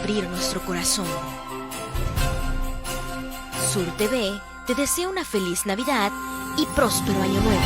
abrir nuestro corazón. Sur TV te desea una feliz Navidad y próspero Año Nuevo.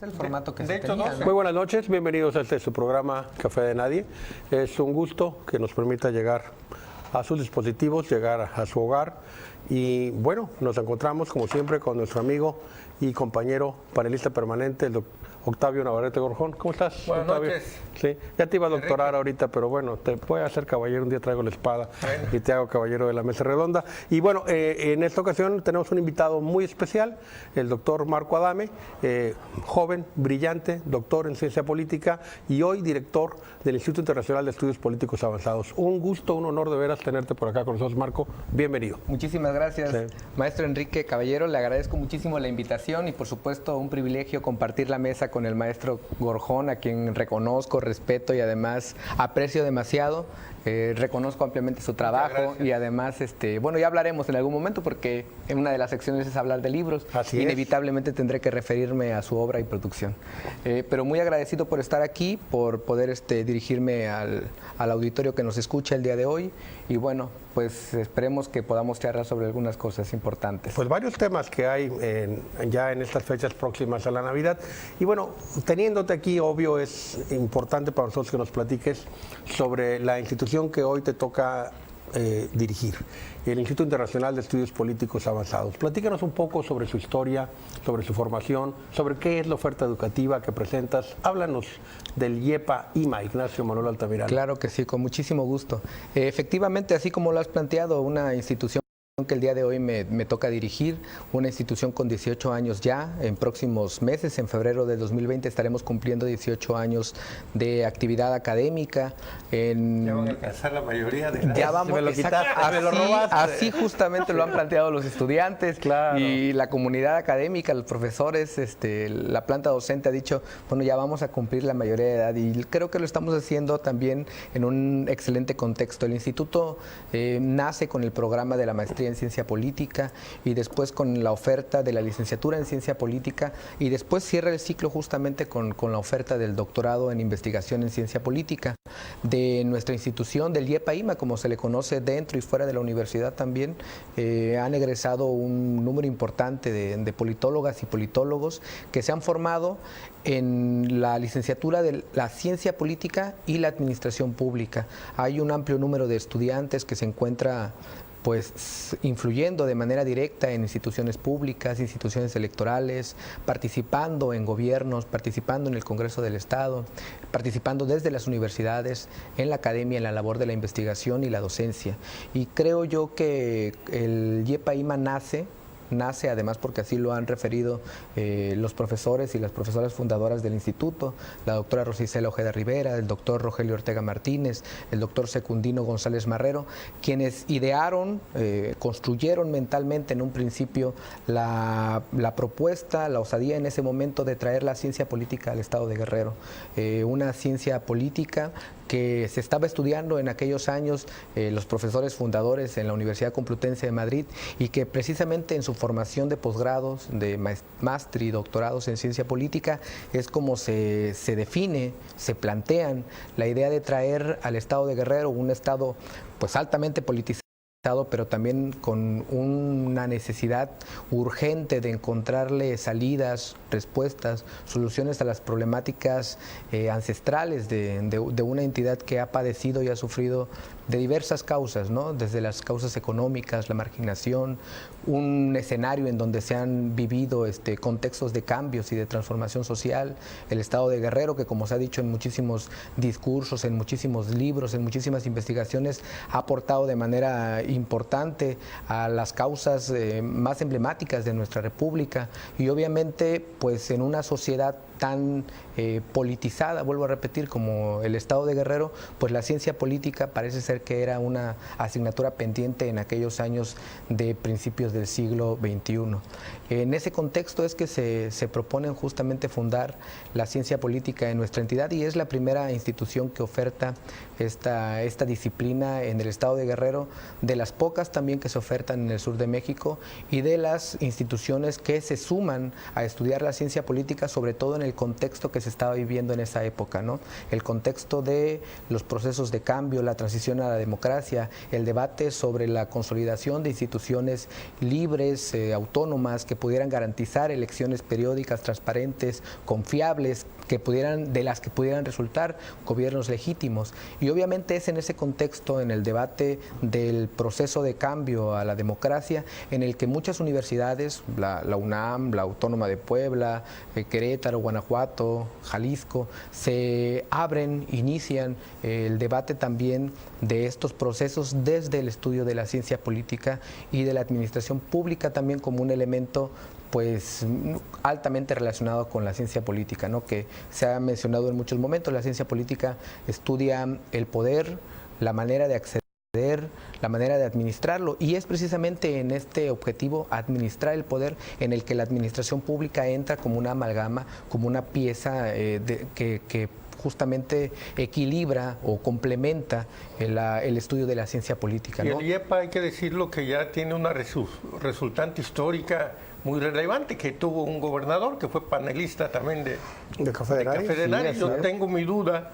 El formato que de se hecho, tenía, ¿no? Muy buenas noches, bienvenidos a su programa Café de Nadie. Es un gusto que nos permita llegar a sus dispositivos, llegar a su hogar. Y bueno, nos encontramos como siempre con nuestro amigo y compañero panelista permanente, el Octavio Navarrete Gorjón. ¿Cómo estás, Buenas Octavio? noches. Sí, ya te iba a doctorar ahorita, pero bueno, te voy a hacer caballero. Un día traigo la espada y te hago caballero de la mesa redonda. Y bueno, en esta ocasión tenemos un invitado muy especial, el doctor Marco Adame, joven, brillante, doctor en ciencia política y hoy director del Instituto Internacional de Estudios Políticos Avanzados. Un gusto, un honor de veras tenerte por acá con nosotros, Marco. Bienvenido. Muchísimas gracias, Sí. maestro Enrique Caballero. Le agradezco muchísimo la invitación y por supuesto un privilegio compartir la mesa con el maestro Gorjón, a quien reconozco, respeto y además aprecio demasiado. Reconozco ampliamente su trabajo y además, bueno, ya hablaremos en algún momento porque en una de las secciones es hablar de libros. Así es. Inevitablemente tendré que referirme a su obra y producción. Pero muy agradecido por estar aquí, por poder dirigirme al auditorio que nos escucha el día de hoy y bueno, pues esperemos que podamos charlar sobre algunas cosas importantes. Pues varios temas que hay ya en estas fechas próximas a la Navidad. Y bueno, teniéndote aquí, obvio, es importante para nosotros que nos platiques sobre la institución que hoy te toca dirigir, el Instituto Internacional de Estudios Políticos Avanzados. Platícanos un poco sobre su historia, sobre su formación, sobre qué es la oferta educativa que presentas. Háblanos del IEPA-IMA, Ignacio Manuel Altamirano. Claro que sí, con muchísimo gusto. Efectivamente, así como lo has planteado, una institución que el día de hoy me toca dirigir, una institución con 18 años ya, en próximos meses, en febrero de 2020 estaremos cumpliendo 18 años de actividad académica. Ya van a alcanzar la mayoría de Ya vamos, me lo quitaste, me lo robaste. así justamente lo han planteado los estudiantes Claro. y la comunidad académica, los profesores, la planta docente ha dicho, bueno, ya vamos a cumplir la mayoría de edad y creo que lo estamos haciendo también en un excelente contexto. El instituto nace con el programa de la maestría en ciencia política y después con la oferta de la licenciatura en ciencia política y después cierra el ciclo justamente con la oferta del doctorado en investigación en ciencia política de nuestra institución, del IEPA-IMA, como se le conoce dentro y fuera de la universidad también. Han egresado un número importante de politólogas y politólogos que se han formado en la licenciatura de la ciencia política y la administración pública. Hay un amplio número de estudiantes que se encuentra pues influyendo de manera directa en instituciones públicas, instituciones electorales, participando en gobiernos, participando en el Congreso del Estado, participando desde las universidades, en la academia, en la labor de la investigación y la docencia. Y creo yo que el IEPA-IMA nace además porque así lo han referido los profesores y las profesoras fundadoras del instituto, la doctora Rosicela Ojeda Rivera, el doctor Rogelio Ortega Martínez, el doctor Secundino González Marrero, quienes idearon, construyeron mentalmente en un principio la propuesta, la osadía en ese momento de traer la ciencia política al estado de Guerrero, una ciencia política que se estaba estudiando en aquellos años los profesores fundadores en la Universidad Complutense de Madrid y que precisamente en su formación de posgrados, de máster y doctorados en ciencia política es como se define, se plantean la idea de traer al estado de Guerrero un estado pues altamente politizado, pero también con una necesidad urgente de encontrarle salidas, respuestas, soluciones a las problemáticas ancestrales de una entidad que ha padecido y ha sufrido de diversas causas, ¿no? Desde las causas económicas, la marginación, un escenario en donde se han vivido contextos de cambios y de transformación social, el estado de Guerrero, que como se ha dicho en muchísimos discursos, en muchísimos libros, en muchísimas investigaciones, ha aportado de manera importante a las causas más emblemáticas de nuestra república y obviamente pues en una sociedad tan politizada, vuelvo a repetir, como el estado de Guerrero, pues la ciencia política parece ser que era una asignatura pendiente en aquellos años de principios del siglo XXI. En ese contexto es que se proponen justamente fundar la ciencia política en nuestra entidad, y es la primera institución que oferta esta disciplina en el estado de Guerrero, de las pocas también que se ofertan en el sur de México, y de las instituciones que se suman a estudiar la ciencia política, sobre todo en el contexto que se estaba viviendo en esa época, ¿no? El contexto de los procesos de cambio, la transición a la democracia, el debate sobre la consolidación de instituciones libres, autónomas, que pudieran garantizar elecciones periódicas, transparentes, confiables, de las que pudieran resultar gobiernos legítimos. Y obviamente es en ese contexto, en el debate del proceso de cambio a la democracia, en el que muchas universidades, la UNAM, la Autónoma de Puebla, Querétaro, Guanajuato, Jalisco, se abren, inician el debate también de estos procesos desde el estudio de la ciencia política y de la administración pública también como un elemento pues altamente relacionado con la ciencia política, ¿no? Que se ha mencionado en muchos momentos. La ciencia política estudia el poder, la manera de acceder, la manera de administrarlo, y es precisamente en este objetivo, administrar el poder, en el que la administración pública entra como una amalgama, como una pieza que justamente equilibra o complementa el estudio de la ciencia política, ¿no? Y el IEPA, hay que decirlo, que ya tiene una resultante histórica muy relevante, que tuvo un gobernador que fue panelista también de Café de Nariz. Yo tengo mi duda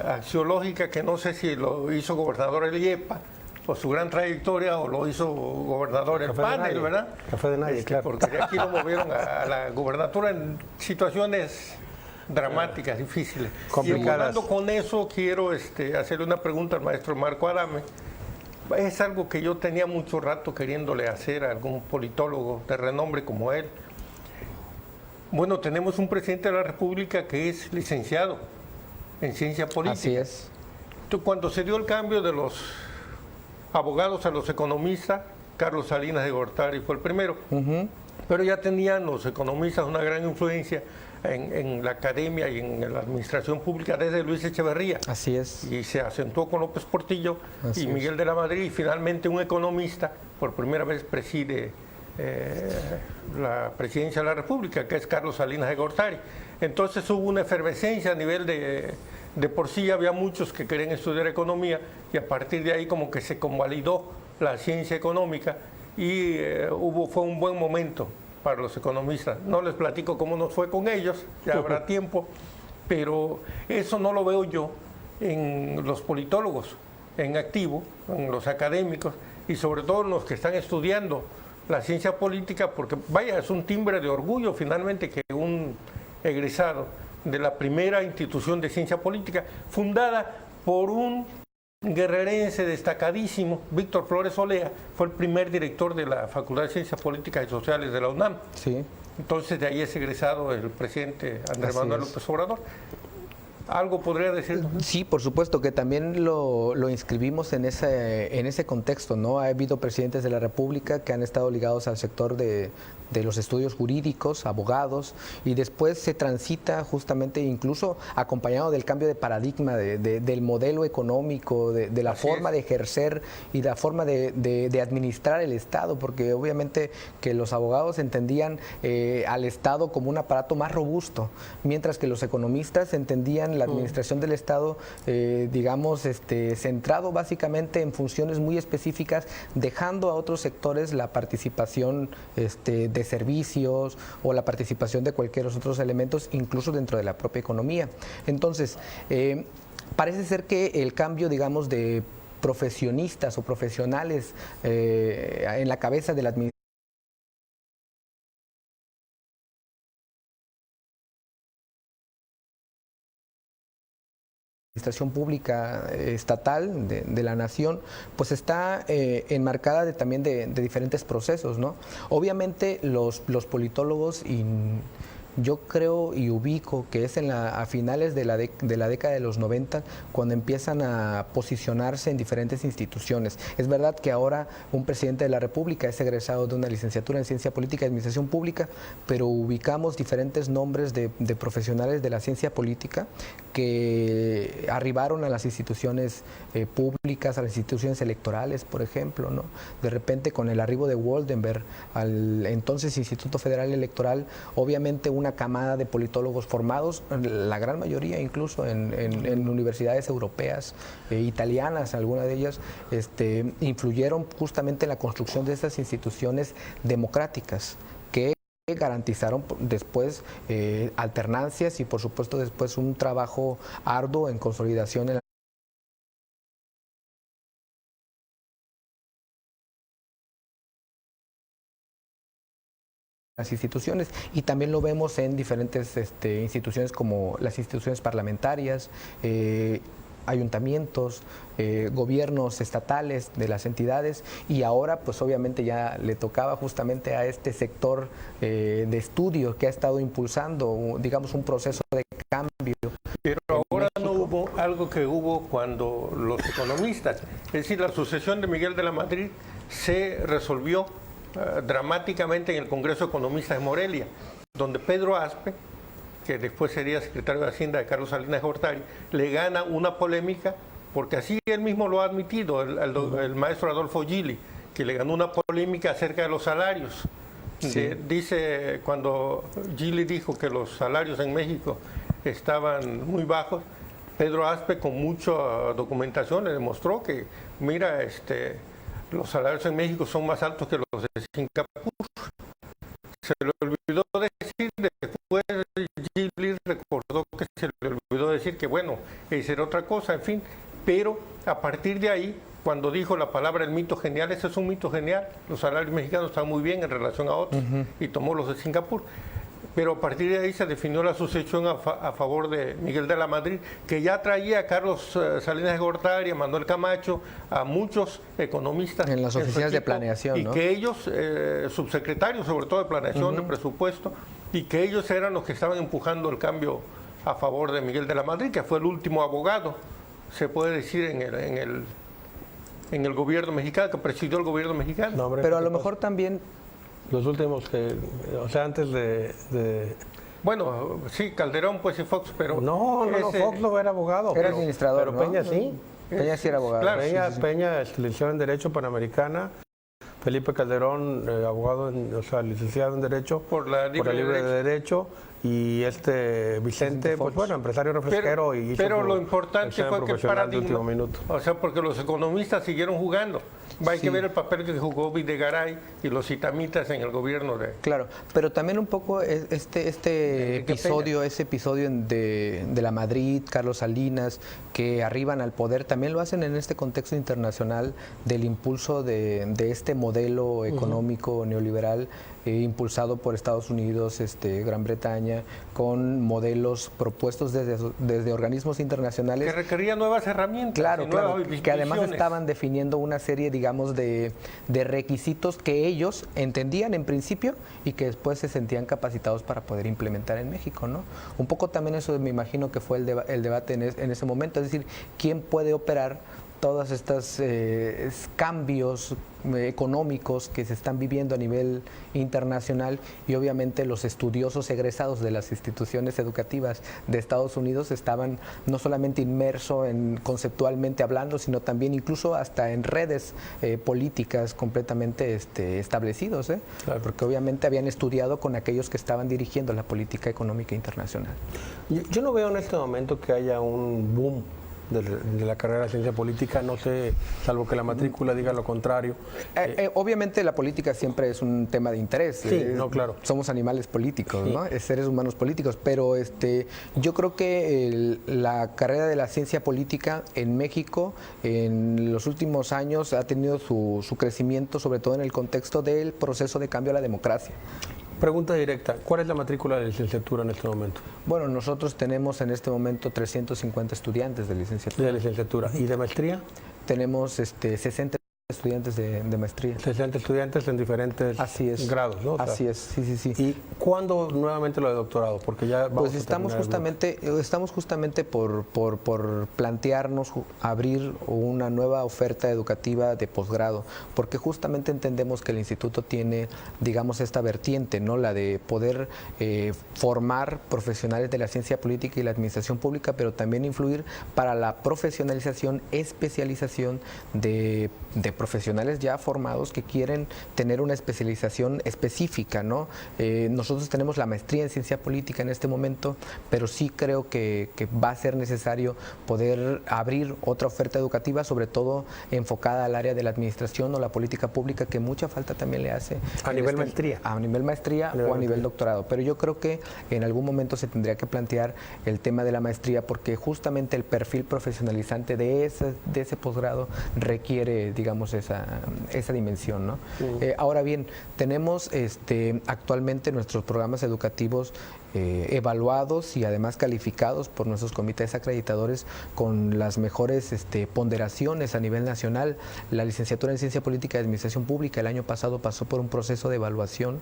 axiológica, que no sé si lo hizo gobernador el IEPA por su gran trayectoria, o lo hizo gobernador el panel, ¿verdad? Café de Nariz, claro. Porque aquí lo movieron a la gobernatura en situaciones dramáticas, difíciles. Complicadas. Y hablando con eso, quiero hacerle una pregunta al maestro Marco Adame. Es algo que yo tenía mucho rato queriéndole hacer a algún politólogo de renombre como él. Bueno, tenemos un presidente de la República que es licenciado en ciencia política. Así es. Entonces, cuando se dio el cambio de los abogados a los economistas, Carlos Salinas de Gortari fue el primero. Pero ya tenían los economistas una gran influencia en la academia y en la administración pública desde Luis Echeverría. Así es. Y se acentuó con López Portillo Así y Miguel de la Madrid, y finalmente un economista por primera vez preside la presidencia de la República, que es Carlos Salinas de Gortari. Entonces hubo una efervescencia a nivel de por sí había muchos que querían estudiar economía, y a partir de ahí como que se convalidó la ciencia económica, y fue un buen momento para los economistas. No les platico cómo nos fue con ellos, ya habrá tiempo, pero eso no lo veo yo en los politólogos en activo, en los académicos, y sobre todo en los que están estudiando la ciencia política, porque vaya, es un timbre de orgullo finalmente que un egresado de la primera institución de ciencia política, fundada por un guerrerense destacadísimo, Víctor Flores Olea, fue el primer director de la Facultad de Ciencias Políticas y Sociales de la UNAM. Sí. Entonces de ahí es egresado el presidente Andrés Así Manuel es. López Obrador. ¿Algo podría decir? Sí, por supuesto, que también lo inscribimos en ese contexto, ¿no? Ha habido presidentes de la República que han estado ligados al sector de los estudios jurídicos, abogados, y después se transita justamente incluso acompañado del cambio de paradigma, del modelo económico, de la forma de ejercer y la forma de administrar el Estado, porque obviamente que los abogados entendían al Estado como un aparato más robusto, mientras que los economistas entendían la administración del Estado, digamos, centrado básicamente en funciones muy específicas, dejando a otros sectores la participación de servicios o la participación de cualquier otros elementos, incluso dentro de la propia economía. Entonces, parece ser que el cambio, digamos, de profesionistas o profesionales en la cabeza de la administración pública estatal de la nación, pues está enmarcada también de diferentes procesos, ¿no? Obviamente los politólogos yo creo y ubico que es a finales de la década de los 90 cuando empiezan a posicionarse en diferentes instituciones. Es verdad que ahora un presidente de la República es egresado de una licenciatura en Ciencia Política y Administración Pública, pero ubicamos diferentes nombres de profesionales de la ciencia política que arribaron a las instituciones públicas, a las instituciones electorales, por ejemplo, ¿no? De repente, con el arribo de Woldenberg al entonces Instituto Federal Electoral, obviamente una camada de politólogos formados, la gran mayoría incluso en universidades europeas, italianas, algunas de ellas, influyeron justamente en la construcción de estas instituciones democráticas que garantizaron después alternancias y por supuesto después un trabajo arduo en consolidación en las instituciones, y también lo vemos en diferentes instituciones como las instituciones parlamentarias, ayuntamientos, gobiernos estatales de las entidades, y ahora pues obviamente ya le tocaba justamente a este sector de estudio que ha estado impulsando, digamos, un proceso de cambio. Pero ahora no hubo algo que hubo cuando los economistas, es decir, la sucesión de Miguel de la Madrid se resolvió dramáticamente en el Congreso de Economistas de Morelia, donde Pedro Aspe, que después sería secretario de Hacienda de Carlos Salinas de Gortari, le gana una polémica, porque así él mismo lo ha admitido, el maestro Adolfo Gili, que le ganó una polémica acerca de los salarios. Sí. Dice, cuando Gili dijo que los salarios en México estaban muy bajos, Pedro Aspe, con mucha documentación, le demostró que, mira, los salarios en México son más altos que los de Singapur. Se le olvidó decir, después Gili recordó que se le olvidó decir que bueno, esa era otra cosa, en fin, pero a partir de ahí, cuando dijo la palabra el mito genial, ese es un mito genial, los salarios mexicanos están muy bien en relación a otros, y tomó los de Singapur. Pero a partir de ahí se definió la sucesión a favor de Miguel de la Madrid, que ya traía a Carlos Salinas de Gortari, a Manuel Camacho, a muchos economistas en las oficinas de planeación, y ¿no? que ellos, subsecretarios sobre todo de planeación, de presupuesto, y que ellos eran los que estaban empujando el cambio a favor de Miguel de la Madrid, que fue el último abogado, se puede decir, en el gobierno mexicano, que presidió el gobierno mexicano. No, hombre, pero a lo mejor también los últimos que, o sea, antes de... Bueno, sí, Calderón, pues, y Fox, pero... No, Fox no era abogado. Era administrador, pero ¿no? Peña sí. Peña sí era abogado. Claro, Peña, sí. Peña licenciado en Derecho Panamericana. Felipe Calderón, abogado, licenciado en Derecho por la Libre de Derecho. Y Vicente, pues bueno, empresario refresquero. Pero lo importante fue que el paradigma, minuto. o sea, porque los economistas siguieron jugando. Hay que ver el papel que jugó Videgaray y los itamitas en el gobierno de... Claro, pero también un poco ese episodio de la Madrid, Carlos Salinas, que arriban al poder, también lo hacen en este contexto internacional del impulso de este modelo económico neoliberal impulsado por Estados Unidos, Gran Bretaña, con modelos propuestos desde organismos internacionales. Que requerían nuevas herramientas. Claro, nuevas que además visiones. estaban definiendo una serie, digamos, de requisitos que ellos entendían en principio y que después se sentían capacitados para poder implementar en México, ¿no? Un poco también eso me imagino que fue el debate en ese momento, es decir, ¿quién puede operar todos estos cambios económicos que se están viviendo a nivel internacional? Y obviamente los estudiosos egresados de las instituciones educativas de Estados Unidos estaban no solamente inmersos conceptualmente hablando, sino también incluso hasta en redes políticas completamente establecidos, Claro. Porque obviamente habían estudiado con aquellos que estaban dirigiendo la política económica internacional. Yo no veo en este momento que haya un boom de la carrera de ciencia política, no sé, salvo que la matrícula diga lo contrario. Obviamente la política siempre es un tema de interés. Sí, no, claro. Somos animales políticos, Sí. ¿no? Seres humanos políticos, pero yo creo que la carrera de la ciencia política en México en los últimos años ha tenido su crecimiento, sobre todo en el contexto del proceso de cambio a la democracia. Pregunta directa, ¿cuál es la matrícula de licenciatura en este momento? Bueno, nosotros tenemos en este momento 350 estudiantes de licenciatura. De licenciatura. ¿Y de maestría? Tenemos 60 estudiantes de maestría. 60 estudiantes en diferentes Así es. grados, ¿no? O sea, Así es, sí. ¿y cuándo nuevamente lo de doctorado? Porque ya vamos Pues a estamos justamente por plantearnos abrir una nueva oferta educativa de posgrado, porque justamente entendemos que el instituto tiene, digamos, esta vertiente, ¿no? La de poder formar profesionales de la ciencia política y la administración pública, pero también influir para la profesionalización, especialización de profesionales ya formados que quieren tener una especialización específica, ¿no? Nosotros tenemos la maestría en ciencia política en este momento, pero sí creo que va a ser necesario poder abrir otra oferta educativa, sobre todo enfocada al área de la administración o la política pública, que mucha falta también le hace. A nivel maestría. A nivel maestría o a nivel doctorado. Pero yo creo que en algún momento se tendría que plantear el tema de la maestría, porque justamente el perfil profesionalizante de ese posgrado requiere, digamos, esa dimensión, ¿no? Ahora bien, tenemos actualmente nuestros programas educativos evaluados y además calificados por nuestros comités acreditadores con las mejores ponderaciones a nivel nacional. La licenciatura en Ciencia Política y Administración Pública el año pasado pasó por un proceso de evaluación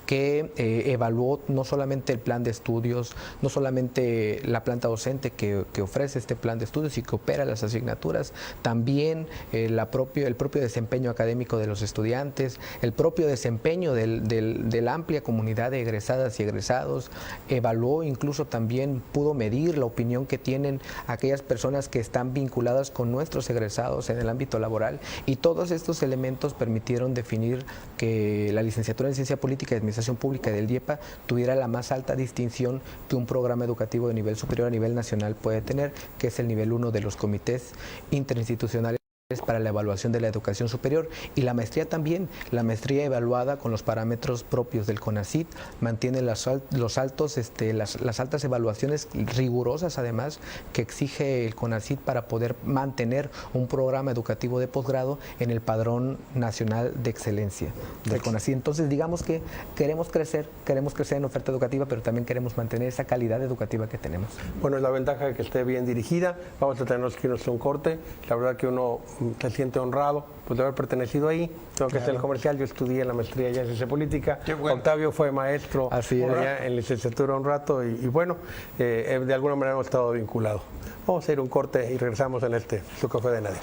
que evaluó no solamente el plan de estudios, no solamente la planta docente que ofrece este plan de estudios y que opera las asignaturas, también el propio desempeño académico de los estudiantes, el propio desempeño de la amplia comunidad de egresadas y egresados. Evaluó, incluso también pudo medir la opinión que tienen aquellas personas que están vinculadas con nuestros egresados en el ámbito laboral, y todos estos elementos permitieron definir que la licenciatura en Ciencia Política y Administración Pública del DIEPA tuviera la más alta distinción que un programa educativo de nivel superior a nivel nacional puede tener, que es el nivel 1 de los comités interinstitucionales para la evaluación de la educación superior. Y la maestría también, la maestría evaluada con los parámetros propios del CONACYT, mantiene las altas evaluaciones rigurosas además que exige el CONACYT para poder mantener un programa educativo de posgrado en el Padrón Nacional de Excelencia del CONACYT. Entonces, digamos que queremos crecer en oferta educativa, pero también queremos mantener esa calidad educativa que tenemos. Bueno, es la ventaja de que esté bien dirigida. Vamos a tener que irnos a un corte. La verdad que uno se siente honrado pues, de haber pertenecido ahí. Tengo que hacer el comercial. Yo estudié la maestría ya en Ciencia Política. Bueno. Octavio fue maestro allá en licenciatura un rato y bueno, de alguna manera hemos estado vinculados. Vamos a ir a un corte y regresamos en su Café de Nadie.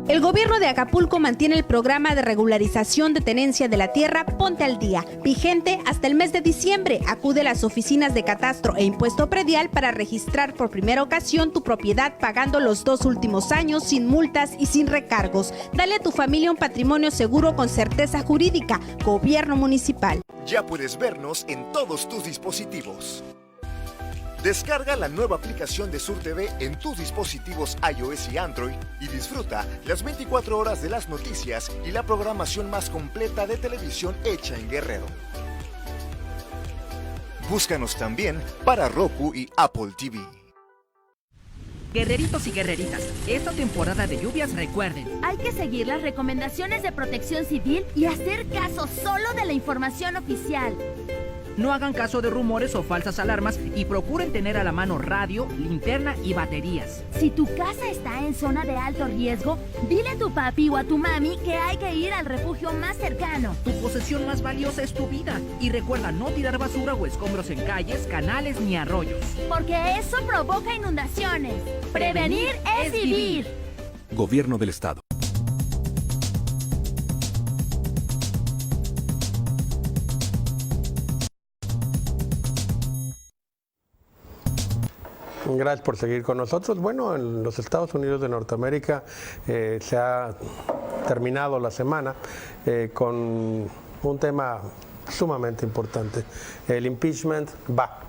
El gobierno de Acapulco mantiene el programa de regularización de tenencia de la tierra Ponte al Día, vigente hasta el mes de diciembre. Acude a las oficinas de catastro e impuesto predial para registrar por primera ocasión tu propiedad pagando los 2 últimos años sin multas y sin recargos. Dale a tu familia un patrimonio seguro con certeza jurídica. Gobierno municipal. Ya puedes vernos en todos tus dispositivos. Descarga la nueva aplicación de Sur TV en tus dispositivos iOS y Android y disfruta las 24 horas de las noticias y la programación más completa de televisión hecha en Guerrero. Búscanos también para Roku y Apple TV. Guerreritos y guerreritas, esta temporada de lluvias recuerden. Hay que seguir las recomendaciones de Protección Civil y hacer caso solo de la información oficial. No hagan caso de rumores o falsas alarmas y procuren tener a la mano radio, linterna y baterías. Si tu casa está en zona de alto riesgo, dile a tu papi o a tu mami que hay que ir al refugio más cercano. Tu posesión más valiosa es tu vida. Y recuerda no tirar basura o escombros en calles, canales ni arroyos. Porque eso provoca inundaciones. Prevenir es vivir. Gobierno del Estado. Gracias por seguir con nosotros. Bueno, en los Estados Unidos de Norteamérica se ha terminado la semana con un tema sumamente importante. El impeachment va.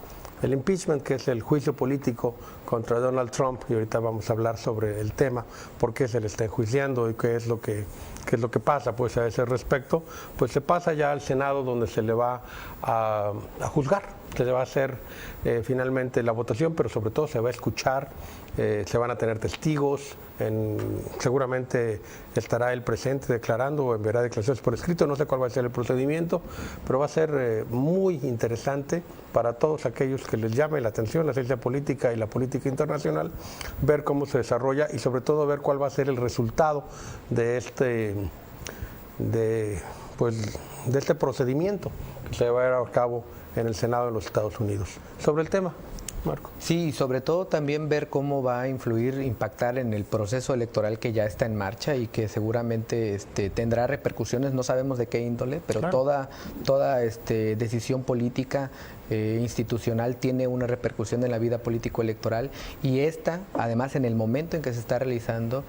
El impeachment, que es el juicio político contra Donald Trump, y ahorita vamos a hablar sobre el tema, por qué se le está enjuiciando y qué es lo que pasa pues a ese respecto, pues se pasa ya al Senado donde se le va a juzgar se va a hacer finalmente la votación, pero sobre todo se va a escuchar, se van a tener testigos, seguramente estará él presente declarando o enviará declaraciones por escrito, no sé cuál va a ser el procedimiento, pero va a ser muy interesante para todos aquellos que les llame la atención la ciencia política y la política internacional, ver cómo se desarrolla y sobre todo ver cuál va a ser el resultado de este procedimiento que se va a llevar a cabo en el Senado de los Estados Unidos. Sobre el tema, Marco. Sí, sobre todo también ver cómo va a influir, impactar en el proceso electoral que ya está en marcha y que seguramente tendrá repercusiones, no sabemos de qué índole, pero claro, toda decisión política institucional tiene una repercusión en la vida político-electoral, y esta, además, en el momento en que se está realizando,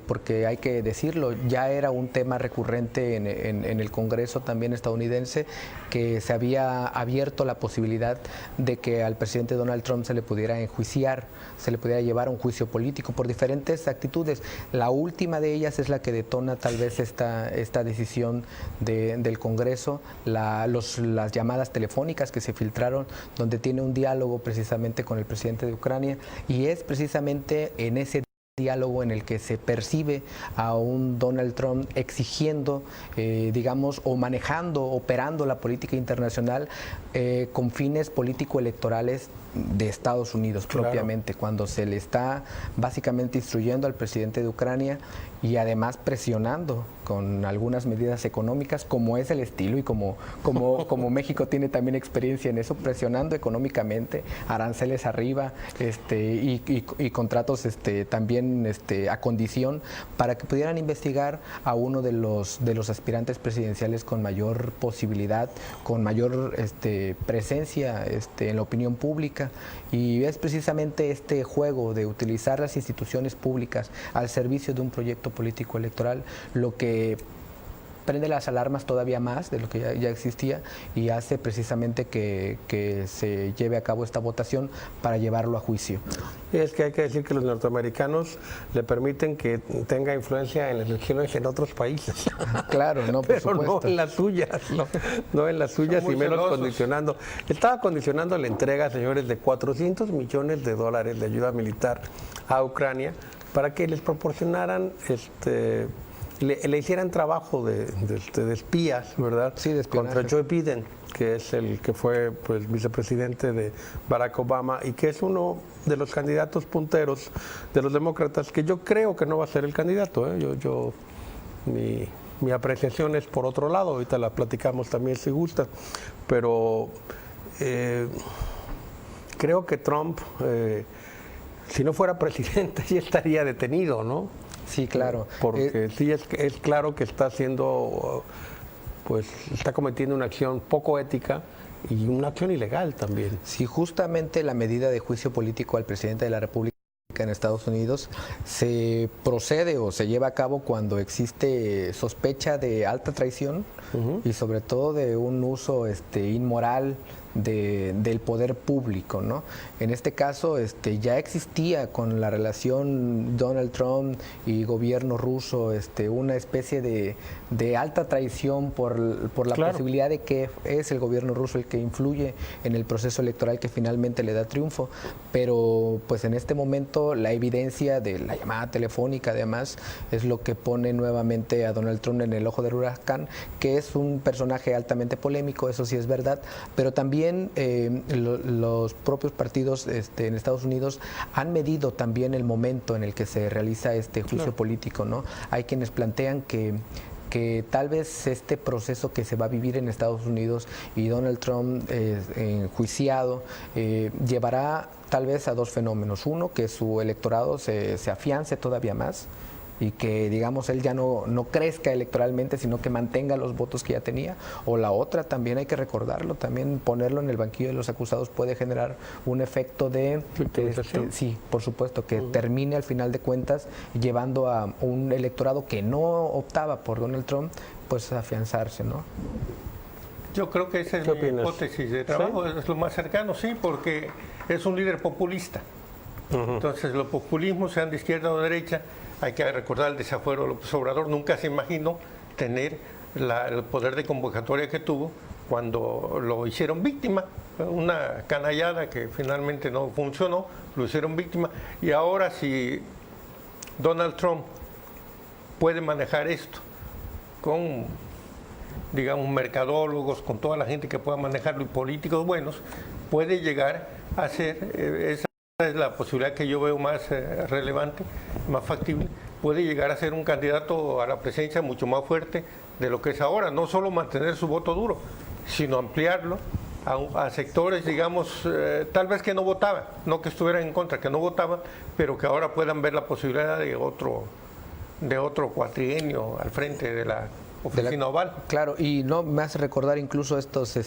porque hay que decirlo, ya era un tema recurrente en el Congreso también estadounidense, que se había abierto la posibilidad de que al presidente Donald Trump se le pudiera enjuiciar, se le pudiera llevar a un juicio político por diferentes actitudes. La última de ellas es la que detona tal vez esta decisión del Congreso, las llamadas telefónicas que se filtraron, donde tiene un diálogo precisamente con el presidente de Ucrania, y es precisamente en ese diálogo en el que se percibe a un Donald Trump exigiendo, digamos, o manejando, operando la política internacional con fines político-electorales de Estados Unidos propiamente, claro, cuando se le está básicamente instruyendo al presidente de Ucrania y además presionando con algunas medidas económicas, como es el estilo y como México tiene también experiencia en eso, presionando económicamente, aranceles arriba y contratos también a condición para que pudieran investigar a uno de los aspirantes presidenciales con mayor posibilidad, con mayor presencia en la opinión pública. Y es precisamente este juego de utilizar las instituciones públicas al servicio de un proyecto político electoral lo que prende las alarmas todavía más de lo que ya existía, y hace precisamente que se lleve a cabo esta votación para llevarlo a juicio. Y es que hay que decir que los norteamericanos le permiten que tenga influencia en las elecciones en otros países. Claro, no, por pero supuesto. No en las suyas, no en las suyas, y menos celosos. Condicionando. Estaba condicionando la entrega, señores, de $400 millones de ayuda militar a Ucrania para que les proporcionaran le hicieran trabajo de espías, ¿verdad? Sí, de espionaje. Contra Joe Biden, que es el que fue vicepresidente de Barack Obama y que es uno de los candidatos punteros de los demócratas, que yo creo que no va a ser el candidato. Mi apreciación es por otro lado, ahorita la platicamos también si gusta, pero creo que Trump, si no fuera presidente, sí estaría detenido, ¿no? Sí, claro. Porque sí es claro que está haciendo, está cometiendo una acción poco ética y una acción ilegal también. Sí, justamente la medida de juicio político al presidente de la República en Estados Unidos se procede o se lleva a cabo cuando existe sospecha de alta traición y sobre todo de un uso inmoral del poder público, ¿no? En este caso ya existía con la relación Donald Trump y gobierno ruso una especie de alta traición por la claro, posibilidad de que es el gobierno ruso el que influye en el proceso electoral que finalmente le da triunfo, pero pues en este momento la evidencia de la llamada telefónica además es lo que pone nuevamente a Donald Trump en el ojo del huracán, que es un personaje altamente polémico, eso sí es verdad, pero también los propios partidos en Estados Unidos han medido también el momento en el que se realiza este juicio claro, político, ¿no? Hay quienes plantean que tal vez este proceso que se va a vivir en Estados Unidos y Donald Trump enjuiciado llevará tal vez a dos fenómenos. Uno, que su electorado se afiance todavía más y que, digamos, él ya no crezca electoralmente, sino que mantenga los votos que ya tenía. O la otra, también hay que recordarlo, también ponerlo en el banquillo de los acusados puede generar un efecto de sí, por supuesto, que termine al final de cuentas llevando a un electorado que no optaba por Donald Trump, pues a afianzarse, ¿no? Yo creo que esa es mi hipótesis de trabajo, ¿sí? Es lo más cercano, sí, porque es un líder populista. Entonces, los populismos, sean de izquierda o de derecha, hay que recordar el desafuero de López Obrador, nunca se imaginó tener el poder de convocatoria que tuvo cuando lo hicieron víctima, una canallada que finalmente no funcionó, lo hicieron víctima, y ahora si Donald Trump puede manejar esto con, digamos, mercadólogos, con toda la gente que pueda manejarlo y políticos buenos, puede llegar a ser, esa es la posibilidad que yo veo más relevante, más factible, puede llegar a ser un candidato a la presidencia mucho más fuerte de lo que es ahora, no solo mantener su voto duro, sino ampliarlo a sectores, digamos, tal vez que no votaban, no que estuvieran en contra, que no votaban, pero que ahora puedan ver la posibilidad de otro cuatrienio al frente de la oficina oval. Claro, y no me hace recordar incluso estos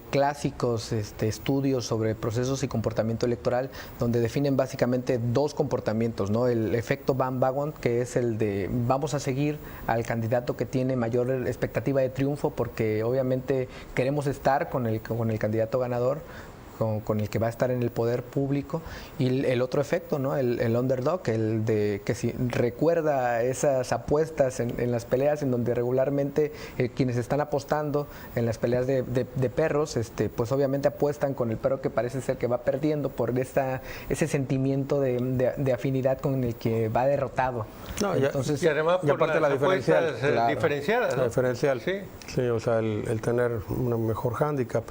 clásicos estudios sobre procesos y comportamiento electoral, donde definen básicamente dos comportamientos, ¿no? El efecto Van Wagon, que es el de vamos a seguir al candidato que tiene mayor expectativa de triunfo, porque obviamente queremos estar con el candidato ganador, con el que va a estar en el poder público, y el otro efecto, ¿no? El underdog, el de que si recuerda esas apuestas en las peleas en donde regularmente quienes están apostando en las peleas de perros, pues obviamente apuestan con el perro que parece ser que va perdiendo por ese sentimiento de afinidad con el que va derrotado. No, entonces, y además por aparte la diferencial, diferenciadas, ¿no? La diferencial, sí, o sea, el tener un mejor hándicap.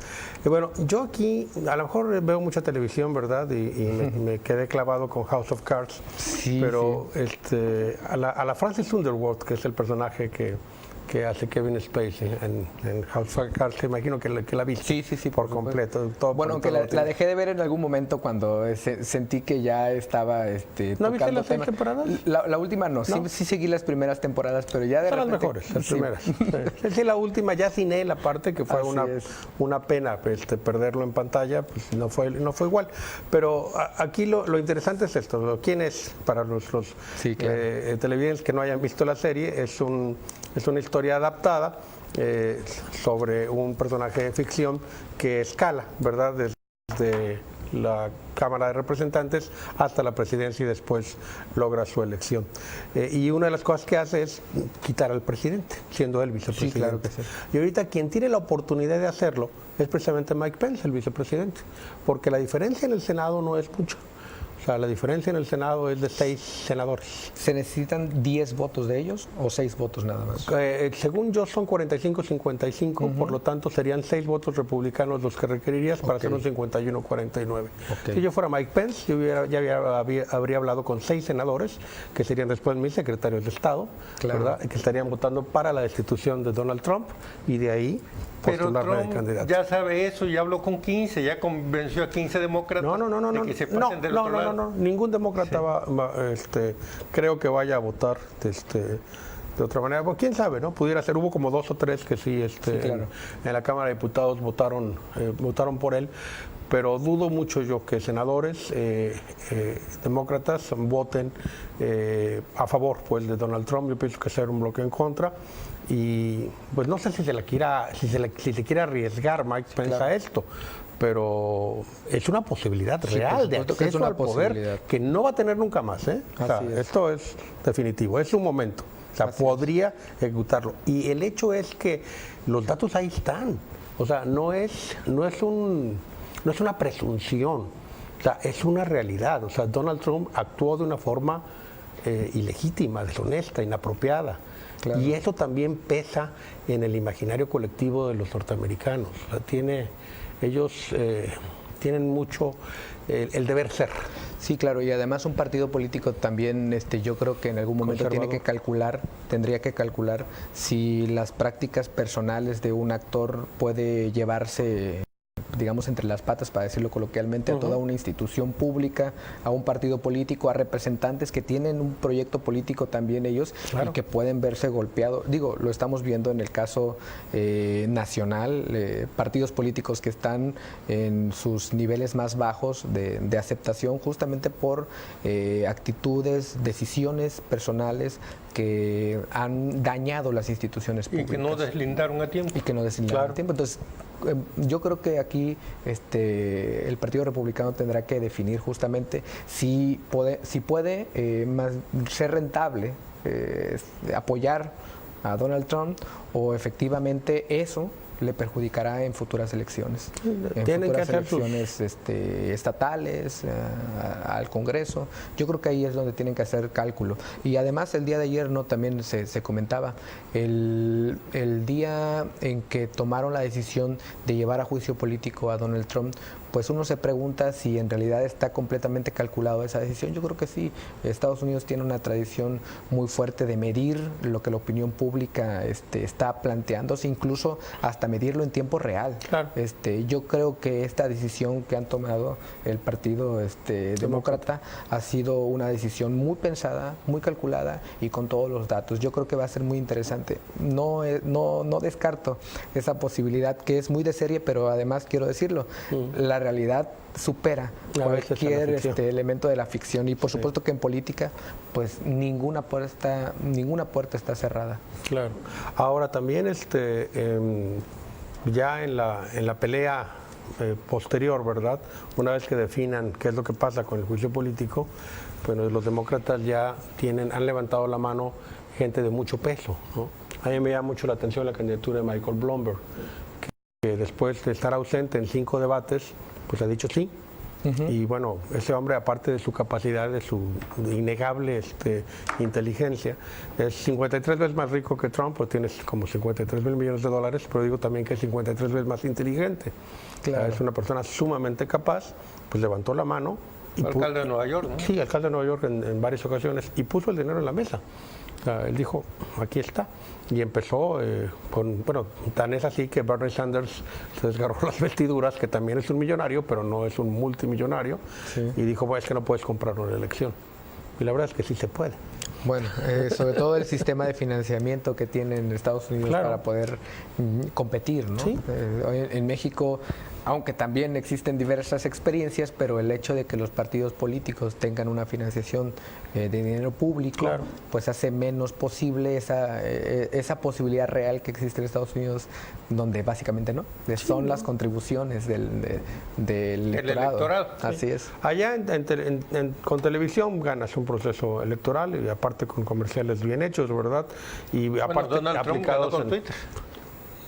Y bueno, yo aquí a lo mejor veo mucha televisión, ¿verdad? Y me quedé clavado con House of Cards. Sí, pero sí. A la Frances Underwood, que es el personaje que hace Kevin Spacey en House of Cards, imagino que la vi por completo. Bueno, aunque la dejé de ver en algún momento cuando sentí que ya estaba ¿No viste las 6 temporadas? La última no, sí seguí las primeras temporaras, pero ya de son repente... las mejores, las primeras. Sí, la última ya ciné la parte que fue una pena perderlo en pantalla, pues no fue igual. Pero aquí lo interesante es esto, ¿quién es para nuestros televidentes que no hayan visto la serie? Es una historia adaptada sobre un personaje de ficción que escala, ¿verdad? Desde la Cámara de Representantes hasta la presidencia y después logra su elección. Y una de las cosas que hace es quitar al presidente, siendo él vicepresidente. Sí, claro que sí. Y ahorita quien tiene la oportunidad de hacerlo es precisamente Mike Pence, el vicepresidente, porque la diferencia en el Senado no es mucha. O sea, la diferencia en el Senado es de 6 senadores. ¿Se necesitan 10 votos de ellos o 6 votos nada más? Según yo son 45-55, por lo tanto serían 6 votos republicanos los que requerirías para hacer un 51-49. Si yo fuera Mike Pence, yo habría hablado con 6 senadores, que serían después mis secretarios de Estado, ¿verdad? Que estarían votando para la destitución de Donald Trump, y de ahí postularme de candidato. Ya sabe eso, ya habló con 15, ya convenció a 15 demócratas de que se pasen del otro lado. No, ningún demócrata creo que vaya a votar de otra manera. Pues quién sabe, ¿no? Pudiera ser, hubo como 2 o 3 que sí, claro. en la Cámara de Diputados votaron por él, pero dudo mucho yo que senadores demócratas voten a favor de Donald Trump. Yo pienso que será un bloqueo en contra. Y pues no sé si se quiere arriesgar Mike Pence a esto, pero es una posibilidad real de acceso al poder que no va a tener nunca más, ¿eh? O sea, esto es definitivo, es su momento. O sea, podría ejecutarlo. Y el hecho es que los datos ahí están. O sea, no es una presunción. O sea, es una realidad. O sea, Donald Trump actuó de una forma ilegítima, deshonesta, inapropiada. Claro. Y eso también pesa en el imaginario colectivo de los norteamericanos. O sea, ellos tienen mucho el deber ser. Sí, claro, y además un partido político también, yo creo que en algún momento tendría que calcular si las prácticas personales de un actor puede llevarse, digamos, entre las patas, para decirlo coloquialmente, a toda una institución pública, a un partido político, a representantes que tienen un proyecto político también ellos, y que pueden verse golpeados. Digo, lo estamos viendo en el caso nacional, partidos políticos que están en sus niveles más bajos de aceptación, justamente por actitudes, decisiones personales que han dañado las instituciones públicas. Y que no deslindaron a tiempo. Entonces, yo creo que aquí el Partido Republicano tendrá que definir justamente si puede ser rentable apoyar a Donald Trump, o efectivamente eso le perjudicará en futuras elecciones. En Tienen que futuras hacer sus... elecciones estatales, al Congreso. Yo creo que ahí es donde tienen que hacer cálculo. Y además el día de ayer también se comentaba, el día en que tomaron la decisión de llevar a juicio político a Donald Trump, pues uno se pregunta si en realidad está completamente calculado esa decisión. Yo creo que sí. Estados Unidos tiene una tradición muy fuerte de medir lo que la opinión pública está planteándose, incluso hasta medirlo en tiempo real. Claro. Yo creo que esta decisión que han tomado el Partido Demócrata ha sido una decisión muy pensada, muy calculada y con todos los datos. Yo creo que va a ser muy interesante. No descarto esa posibilidad, que es muy de serie, pero además quiero decirlo, la realidad supera cualquier elemento de la ficción, y por supuesto que en política pues ninguna puerta está cerrada. Claro. Ahora también ya en la pelea posterior, ¿verdad? Una vez que definan qué es lo que pasa con el juicio político, pues los demócratas ya han levantado la mano gente de mucho peso, ¿no? A mí me llama mucho la atención la candidatura de Michael Bloomberg, que después de estar ausente en 5 debates, pues ha dicho sí. Y bueno, ese hombre, aparte de su capacidad, de su innegable inteligencia, es 53 veces más rico que Trump, pues tiene como 53 mil millones de dólares, pero digo también que es 53 veces más inteligente. Claro. Es una persona sumamente capaz, pues levantó la mano. Alcalde de Nueva York, ¿no? Sí, alcalde de Nueva York en varias ocasiones, y puso el dinero en la mesa. Él dijo, aquí está. Y empezó tan es así que Bernie Sanders se desgarró las vestiduras, que también es un millonario, pero no es un multimillonario, y dijo, bueno, es que no puedes comprar una elección. Y la verdad es que sí se puede. Bueno, sobre todo el sistema de financiamiento que tienen Estados Unidos para poder competir, ¿no? ¿Sí? En México, aunque también existen diversas experiencias, pero el hecho de que los partidos políticos tengan una financiación de dinero público, pues hace menos posible esa posibilidad real que existe en Estados Unidos, donde básicamente son las contribuciones del electorado. Así es. Allá con televisión ganas un proceso electoral, y aparte con comerciales bien hechos, ¿verdad? Y aparte aplicados con Twitter.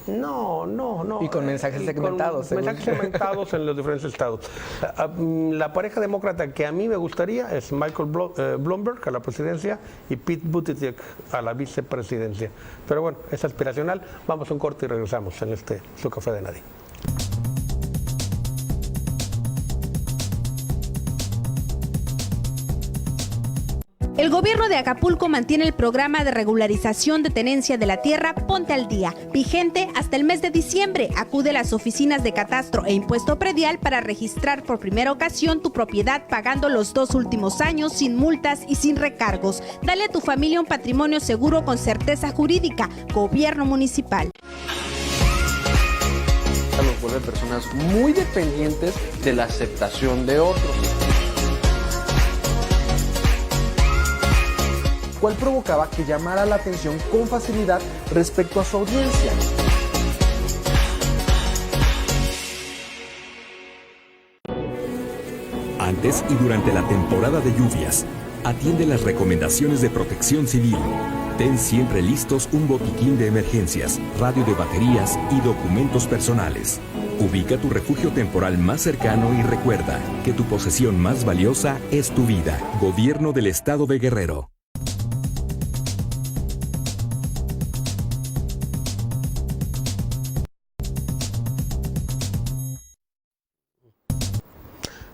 No. Y con mensajes segmentados. Mensajes segmentados en los diferentes estados. La pareja demócrata que a mí me gustaría es Michael Bloomberg a la presidencia y Pete Buttigieg a la vicepresidencia. Pero bueno, es aspiracional. Vamos a un corte y regresamos en su Café de Nadie. El gobierno de Acapulco mantiene el programa de regularización de tenencia de la tierra Ponte al Día, vigente hasta el mes de diciembre. Acude a las oficinas de catastro e impuesto predial para registrar por primera ocasión tu propiedad pagando los 2 últimos años sin multas y sin recargos. Dale a tu familia un patrimonio seguro con certeza jurídica. Gobierno municipal. Los vuelve personas muy dependientes de la aceptación de otros, cual provocaba que llamara la atención con facilidad respecto a su audiencia. Antes y durante la temporada de lluvias, atiende las recomendaciones de Protección Civil. Ten siempre listos un botiquín de emergencias, radio de baterías y documentos personales. Ubica tu refugio temporal más cercano y recuerda que tu posesión más valiosa es tu vida. Gobierno del Estado de Guerrero.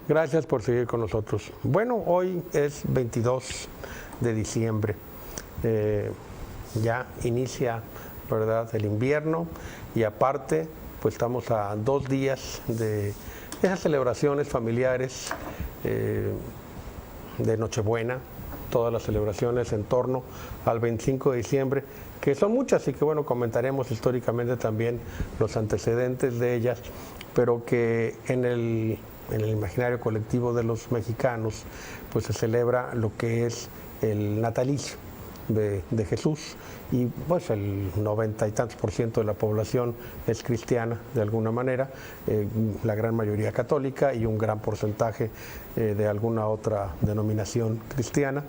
Gracias por seguir con nosotros. Bueno, hoy es 22 de diciembre. Ya inicia, ¿verdad?, el invierno, y aparte, pues estamos a 2 días de esas celebraciones familiares de Nochebuena, todas las celebraciones en torno al 25 de diciembre, que son muchas y que, bueno, comentaremos históricamente también los antecedentes de ellas, pero que en el imaginario colectivo de los mexicanos, pues se celebra lo que es el natalicio de Jesús, y pues el 90 y tantos % de la población es cristiana de alguna manera, la gran mayoría católica y un gran porcentaje de alguna otra denominación cristiana,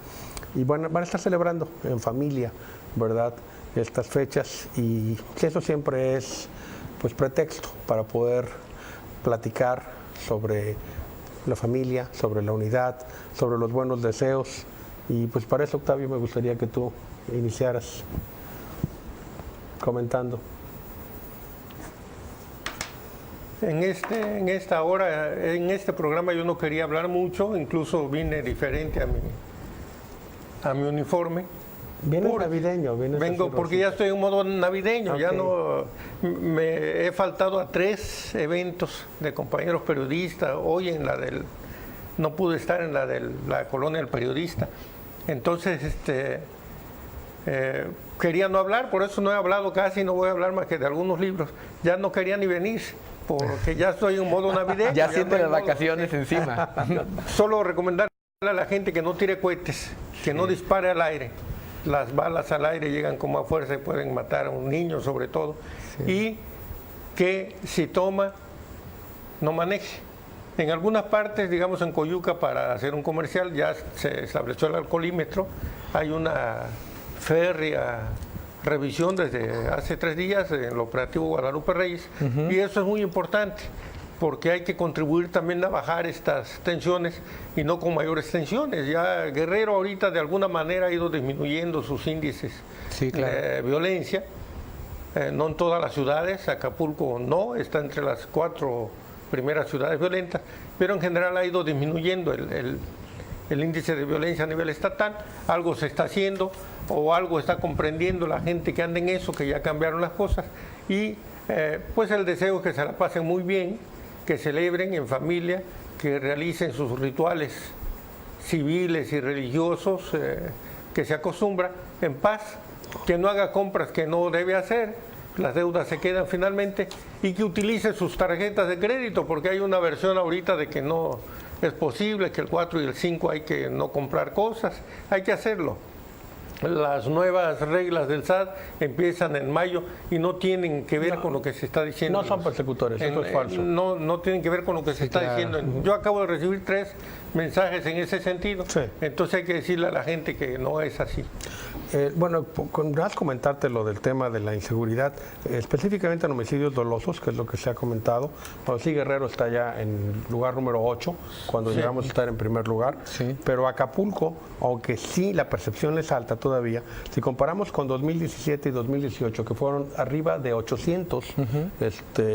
y van a estar celebrando en familia, ¿verdad?, estas fechas, y eso siempre es pues pretexto para poder platicar sobre la familia, sobre la unidad, sobre los buenos deseos. Y pues para eso, Octavio, me gustaría que tú iniciaras comentando. En esta hora, en este programa yo no quería hablar mucho, incluso vine diferente a mi uniforme. Vienes navideño, vengo porque ya estoy en modo navideño, okay. Ya no me he faltado a 3 eventos de compañeros periodistas. Hoy no pude estar en la colonia del periodista. Entonces, quería no hablar, por eso no he hablado casi, no voy a hablar más que de algunos libros. Ya no quería ni venir, porque ya estoy en modo navideño. Ya siente las vacaciones encima. Solo recomendarle a la gente que no tire cohetes, que no dispare al aire. Las balas al aire llegan con más fuerza y pueden matar a un niño sobre todo. Sí. Y que si toma, no maneje. En algunas partes, digamos en Coyuca, para hacer un comercial, ya se estableció el alcoholímetro. Hay una férrea revisión desde hace 3 días en el operativo Guadalupe Reyes. Y eso es muy importante, porque hay que contribuir también a bajar estas tensiones y no con mayores tensiones. Ya Guerrero ahorita de alguna manera ha ido disminuyendo sus índices de violencia, no en todas las ciudades, Acapulco no, está entre las 4 primeras ciudades violentas, pero en general ha ido disminuyendo el índice de violencia a nivel estatal. Algo se está haciendo o algo está comprendiendo la gente que anda en eso, que ya cambiaron las cosas, y pues el deseo es que se la pasen muy bien, que celebren en familia, que realicen sus rituales civiles y religiosos que se acostumbra en paz, que no haga compras que no debe hacer, las deudas se quedan finalmente, y que utilice sus tarjetas de crédito, porque hay una versión ahorita de que no es posible, que el 4 y el 5 hay que no comprar cosas, hay que hacerlo. Las nuevas reglas del SAT empiezan en mayo y no tienen que ver con lo que se está diciendo. No son persecutores, eso es falso. No tienen que ver con lo que se está diciendo. Yo acabo de recibir 3 mensajes en ese sentido, entonces hay que decirle a la gente que no es así. Bueno, has comentarte lo del tema de la inseguridad, específicamente en homicidios dolosos, que es lo que se ha comentado. Bueno, sí, Guerrero está ya en lugar número 8, cuando llegamos a estar en primer lugar, pero Acapulco, aunque sí la percepción es alta todavía, si comparamos con 2017 y 2018, que fueron arriba de 800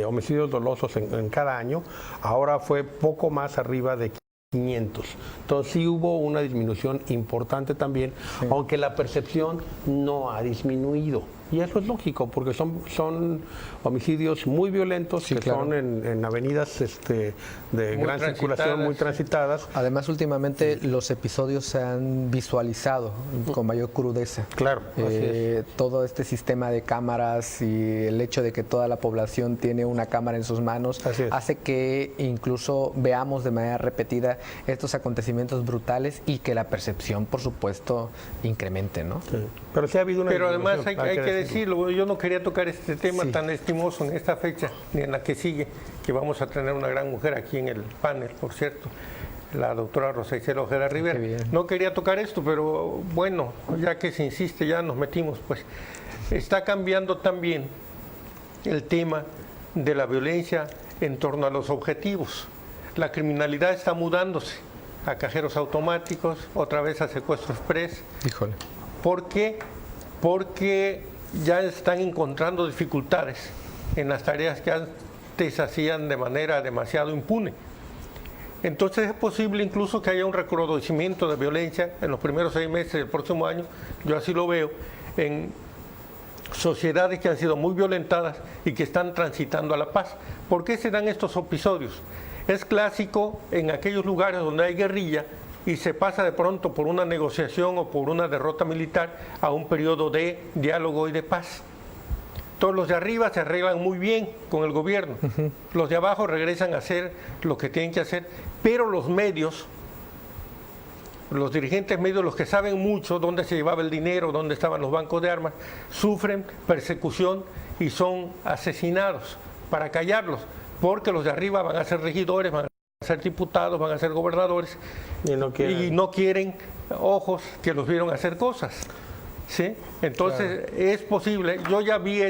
homicidios dolosos en cada año, ahora fue poco más arriba de 500. Entonces sí hubo una disminución importante también, aunque la percepción no ha disminuido. Y eso es lógico, porque son homicidios muy violentos, que son en avenidas de gran circulación, muy transitadas. Además, últimamente los episodios se han visualizado con mayor crudeza. Claro. Todo este sistema de cámaras y el hecho de que toda la población tiene una cámara en sus manos hace que incluso veamos de manera repetida estos acontecimientos brutales y que la percepción, por supuesto, incremente, ¿no? Sí. Pero sí ha habido una además hay que decirlo, yo no quería tocar este tema tan estimoso en esta fecha, ni en la que sigue, que vamos a tener una gran mujer aquí en el panel, por cierto, la doctora Rosa Isela Ojeda Rivera. No quería tocar esto, pero bueno, ya que se insiste, ya nos metimos, pues. Está cambiando también el tema de la violencia en torno a los objetivos. La criminalidad está mudándose a cajeros automáticos, otra vez a secuestro express. Híjole. ¿Por qué? Porque ya están encontrando dificultades en las tareas que antes hacían de manera demasiado impune. Entonces es posible incluso que haya un recrudecimiento de violencia en los primeros 6 meses del próximo año, yo así lo veo, en sociedades que han sido muy violentadas y que están transitando a la paz. ¿Por qué se dan estos episodios? Es clásico en aquellos lugares donde hay guerrilla y se pasa de pronto por una negociación o por una derrota militar a un periodo de diálogo y de paz. Todos los de arriba se arreglan muy bien con el gobierno, los de abajo regresan a hacer lo que tienen que hacer, pero los medios, los dirigentes medios, los que saben mucho dónde se llevaba el dinero, dónde estaban los bancos de armas, sufren persecución y son asesinados para callarlos, porque los de arriba van a ser regidores, van a ser diputados, van a ser gobernadores y no quieren ojos que los vieron hacer cosas. ¿sí? Entonces es posible, yo ya vi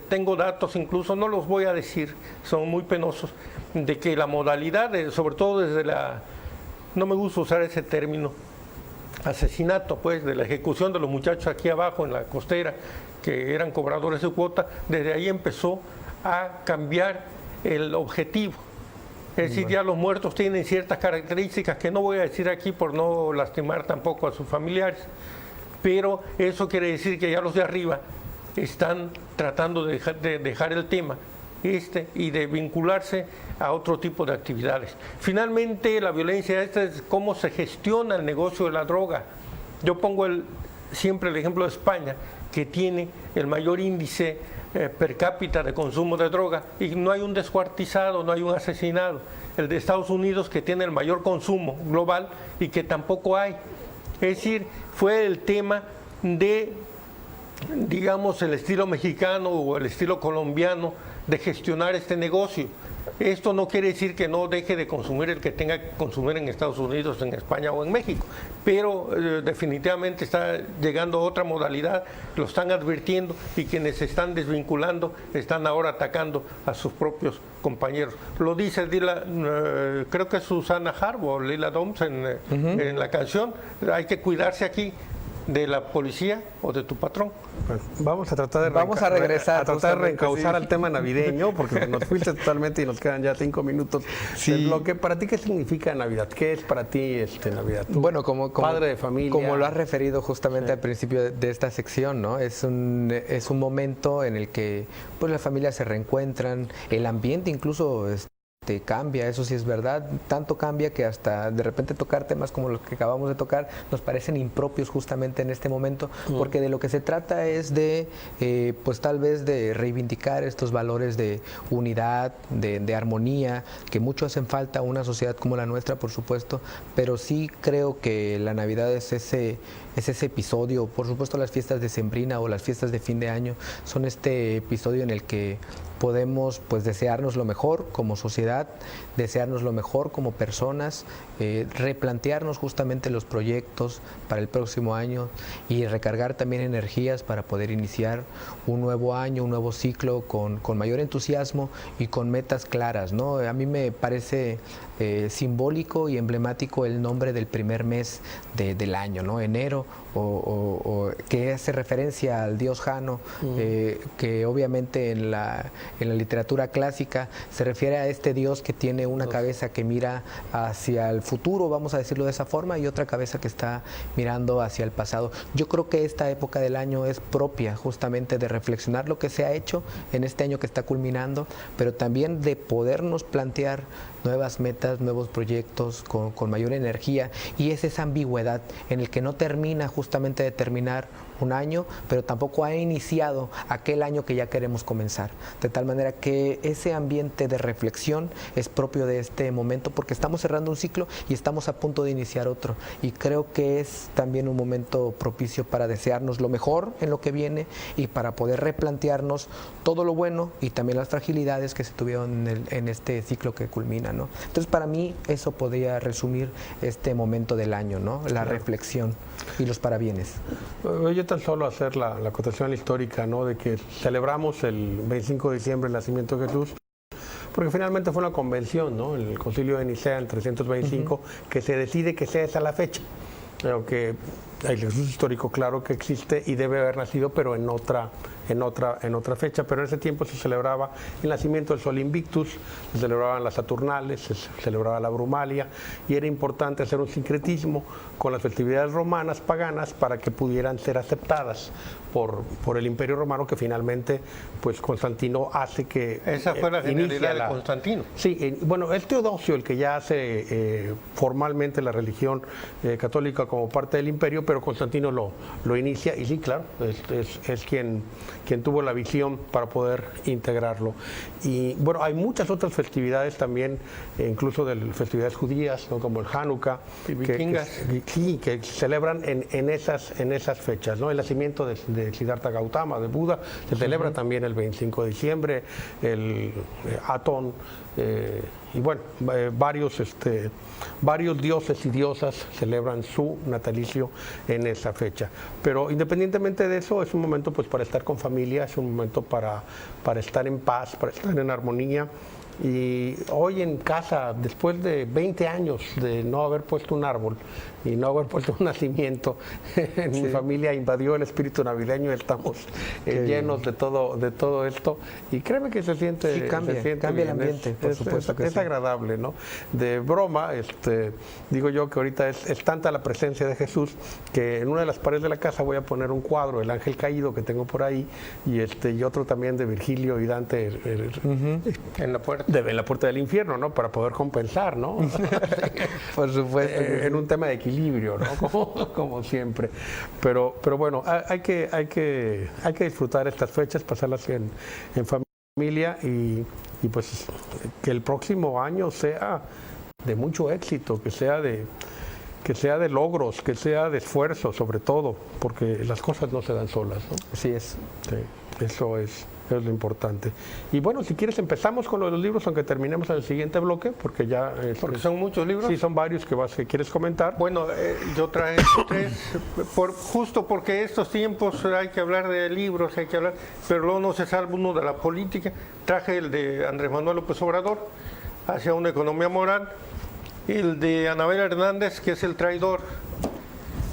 tengo datos incluso, no los voy a decir, son muy penosos, de que la modalidad, sobre todo desde no me gusta usar ese término, asesinato, pues, de la ejecución de los muchachos aquí abajo en la costera, que eran cobradores de cuota, desde ahí empezó a cambiar el objetivo. Es decir, ya los muertos tienen ciertas características que no voy a decir aquí por no lastimar tampoco a sus familiares, pero eso quiere decir que ya los de arriba están tratando de dejar el tema y de vincularse a otro tipo de actividades. Finalmente, la violencia es cómo se gestiona el negocio de la droga. Yo pongo siempre el ejemplo de España, que tiene el mayor índice per cápita de consumo de droga y no hay un descuartizado, no hay un asesinado. El de Estados Unidos, que tiene el mayor consumo global y que tampoco hay. Es decir, fue el tema de, digamos, el estilo mexicano o el estilo colombiano de gestionar este negocio. Esto no quiere decir que no deje de consumir el que tenga que consumir en Estados Unidos, en España o en México, pero definitivamente está llegando otra modalidad, lo están advirtiendo y quienes se están desvinculando están ahora atacando a sus propios compañeros. Lo dice creo que es Susana Harbo, Lila Doms en la canción, hay que cuidarse aquí de la policía o de tu patrón. Bueno, vamos a tratar de regresar de reencauzar al tema navideño, porque nos fuiste totalmente y nos quedan ya 5 minutos. Sí. Lo que para ti, ¿qué significa Navidad? ¿Qué es para ti Navidad? Tú, bueno, como padre de familia, como lo has referido justamente al principio de esta sección, ¿no? Es un momento en el que pues las familias se reencuentran, el ambiente incluso cambia, eso sí es verdad, tanto cambia que hasta de repente tocar temas como los que acabamos de tocar nos parecen impropios justamente en este momento, porque de lo que se trata es de, pues tal vez de reivindicar estos valores de unidad, de armonía, que mucho hacen falta a una sociedad como la nuestra, por supuesto, pero sí creo que la Navidad es ese episodio, por supuesto las fiestas de Sembrina o las fiestas de fin de año son este episodio en el que podemos pues desearnos lo mejor como sociedad, desearnos lo mejor como personas, replantearnos justamente los proyectos para el próximo año y recargar también energías para poder iniciar un nuevo año, un nuevo ciclo con mayor entusiasmo y con metas claras, ¿no? A mí me parece simbólico y emblemático el nombre del primer mes del año, ¿no? Enero, o que hace referencia al dios Jano, que obviamente en la literatura clásica se refiere a este dios que tiene una cabeza que mira hacia el futuro, vamos a decirlo de esa forma, y otra cabeza que está mirando hacia el pasado. Yo creo que esta época del año es propia justamente de reflexionar lo que se ha hecho en este año que está culminando, pero también de podernos plantear nuevas metas, nuevos proyectos con mayor energía, y es esa ambigüedad en el que no termina justamente de terminar un año, pero tampoco ha iniciado aquel año que ya queremos comenzar, de tal manera que ese ambiente de reflexión es propio de este momento, porque estamos cerrando un ciclo y estamos a punto de iniciar otro, y creo que es también un momento propicio para desearnos lo mejor en lo que viene y para poder replantearnos todo lo bueno y también las fragilidades que se tuvieron en este ciclo que culmina, ¿no? Entonces, para mí eso podría resumir este momento del año, ¿no? La reflexión y los parabienes. Yo tan solo hacer la acotación histórica, ¿no? De que celebramos el 25 de diciembre el nacimiento de Jesús, porque finalmente fue una convención, ¿no? El Concilio de Nicea en 325, que se decide que sea esa la fecha. Pero que el Jesús histórico, claro que existe y debe haber nacido, pero en otra fecha. Pero en ese tiempo se celebraba el nacimiento del Sol Invictus, se celebraban las Saturnales, se celebraba la Brumalia, y era importante hacer un sincretismo con las festividades romanas paganas para que pudieran ser aceptadas por el Imperio Romano, que finalmente pues Constantino hace que esa fue la genialidad de Constantino. Sí, bueno, es Teodosio el que ya hace formalmente la religión católica como parte del imperio, pero Constantino lo inicia, y sí, claro, es quien tuvo la visión para poder integrarlo. Y bueno, hay muchas otras festividades también, incluso de festividades judías, ¿no? Como el Hanukkah, y vikingas. que celebran en esas fechas, ¿no? El nacimiento de Siddhartha Gautama, de Buda, se celebra también el 25 de diciembre, el Atón, bueno, varios dioses y diosas celebran su natalicio en esa fecha. Pero independientemente de eso, es un momento pues para estar con familia, es un momento para estar en paz, para estar en armonía. Y hoy en casa, después de 20 años de no haber puesto un árbol y no haber puesto un nacimiento, en mi familia invadió el espíritu navideño, estamos llenos de todo esto, y créeme que se siente, cambia el ambiente, por supuesto que es agradable, ¿no? De broma, digo yo que ahorita es tanta la presencia de Jesús que en una de las paredes de la casa voy a poner un cuadro, el ángel caído que tengo por ahí, y otro también de Virgilio y Dante en la puerta. En la puerta del infierno, ¿no? Para poder compensar, ¿no? Por supuesto. En un tema de equilibrio, ¿no? Como siempre. Pero bueno, hay que disfrutar estas fechas, pasarlas en familia y pues que el próximo año sea de mucho éxito, que sea de logros, que sea de esfuerzo sobre todo, porque las cosas no se dan solas, ¿no? Así es. Sí, eso es lo importante. Y bueno, si quieres empezamos con lo de los libros, aunque terminemos en el siguiente bloque, porque ya... porque son muchos libros. Sí, son varios que quieres comentar. Bueno, yo traje 3, justo porque estos tiempos hay que hablar de libros, pero luego no se salva uno de la política. Traje el de Andrés Manuel López Obrador, Hacia una economía moral, el de Anabel Hernández, que es El traidor,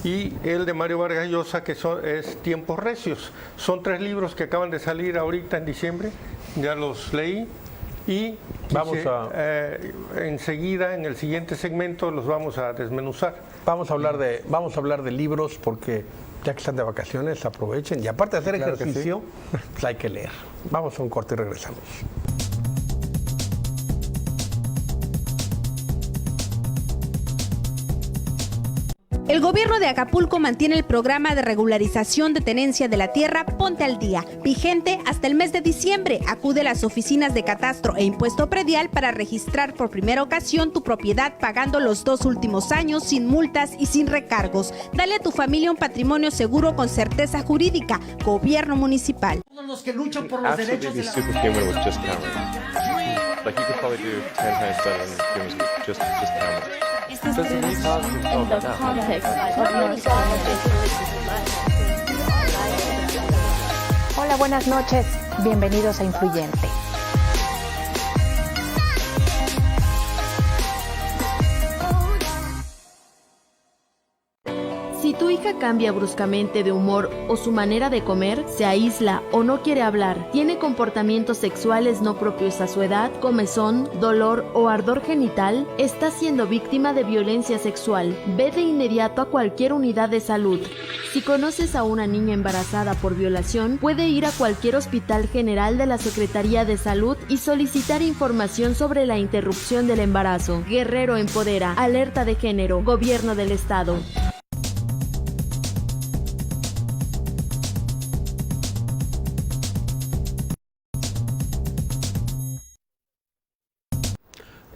y el de Mario Vargas Llosa, que es Tiempos recios. Son 3 libros que acaban de salir ahorita en diciembre, ya los leí, y enseguida, en el siguiente segmento, los vamos a desmenuzar. Vamos a hablar de libros, porque ya que están de vacaciones, aprovechen, y aparte de hacer ejercicio, pues hay que leer. Vamos a un corte y regresamos. El gobierno de Acapulco mantiene el programa de regularización de tenencia de la tierra Ponte al Día, vigente hasta el mes de diciembre. Acude a las oficinas de catastro e impuesto predial para registrar por primera ocasión tu propiedad pagando los 2 últimos años sin multas y sin recargos. Dale a tu familia un patrimonio seguro con certeza jurídica. Gobierno municipal. Todos los que luchan por los derechos de la... Hola, buenas noches. Bienvenidos a Influyente. Si tu hija cambia bruscamente de humor o su manera de comer, se aísla o no quiere hablar, tiene comportamientos sexuales no propios a su edad, comezón, dolor o ardor genital, está siendo víctima de violencia sexual. Ve de inmediato a cualquier unidad de salud. Si conoces a una niña embarazada por violación, puede ir a cualquier hospital general de la Secretaría de Salud y solicitar información sobre la interrupción del embarazo. Guerrero empodera, alerta de género, Gobierno del Estado.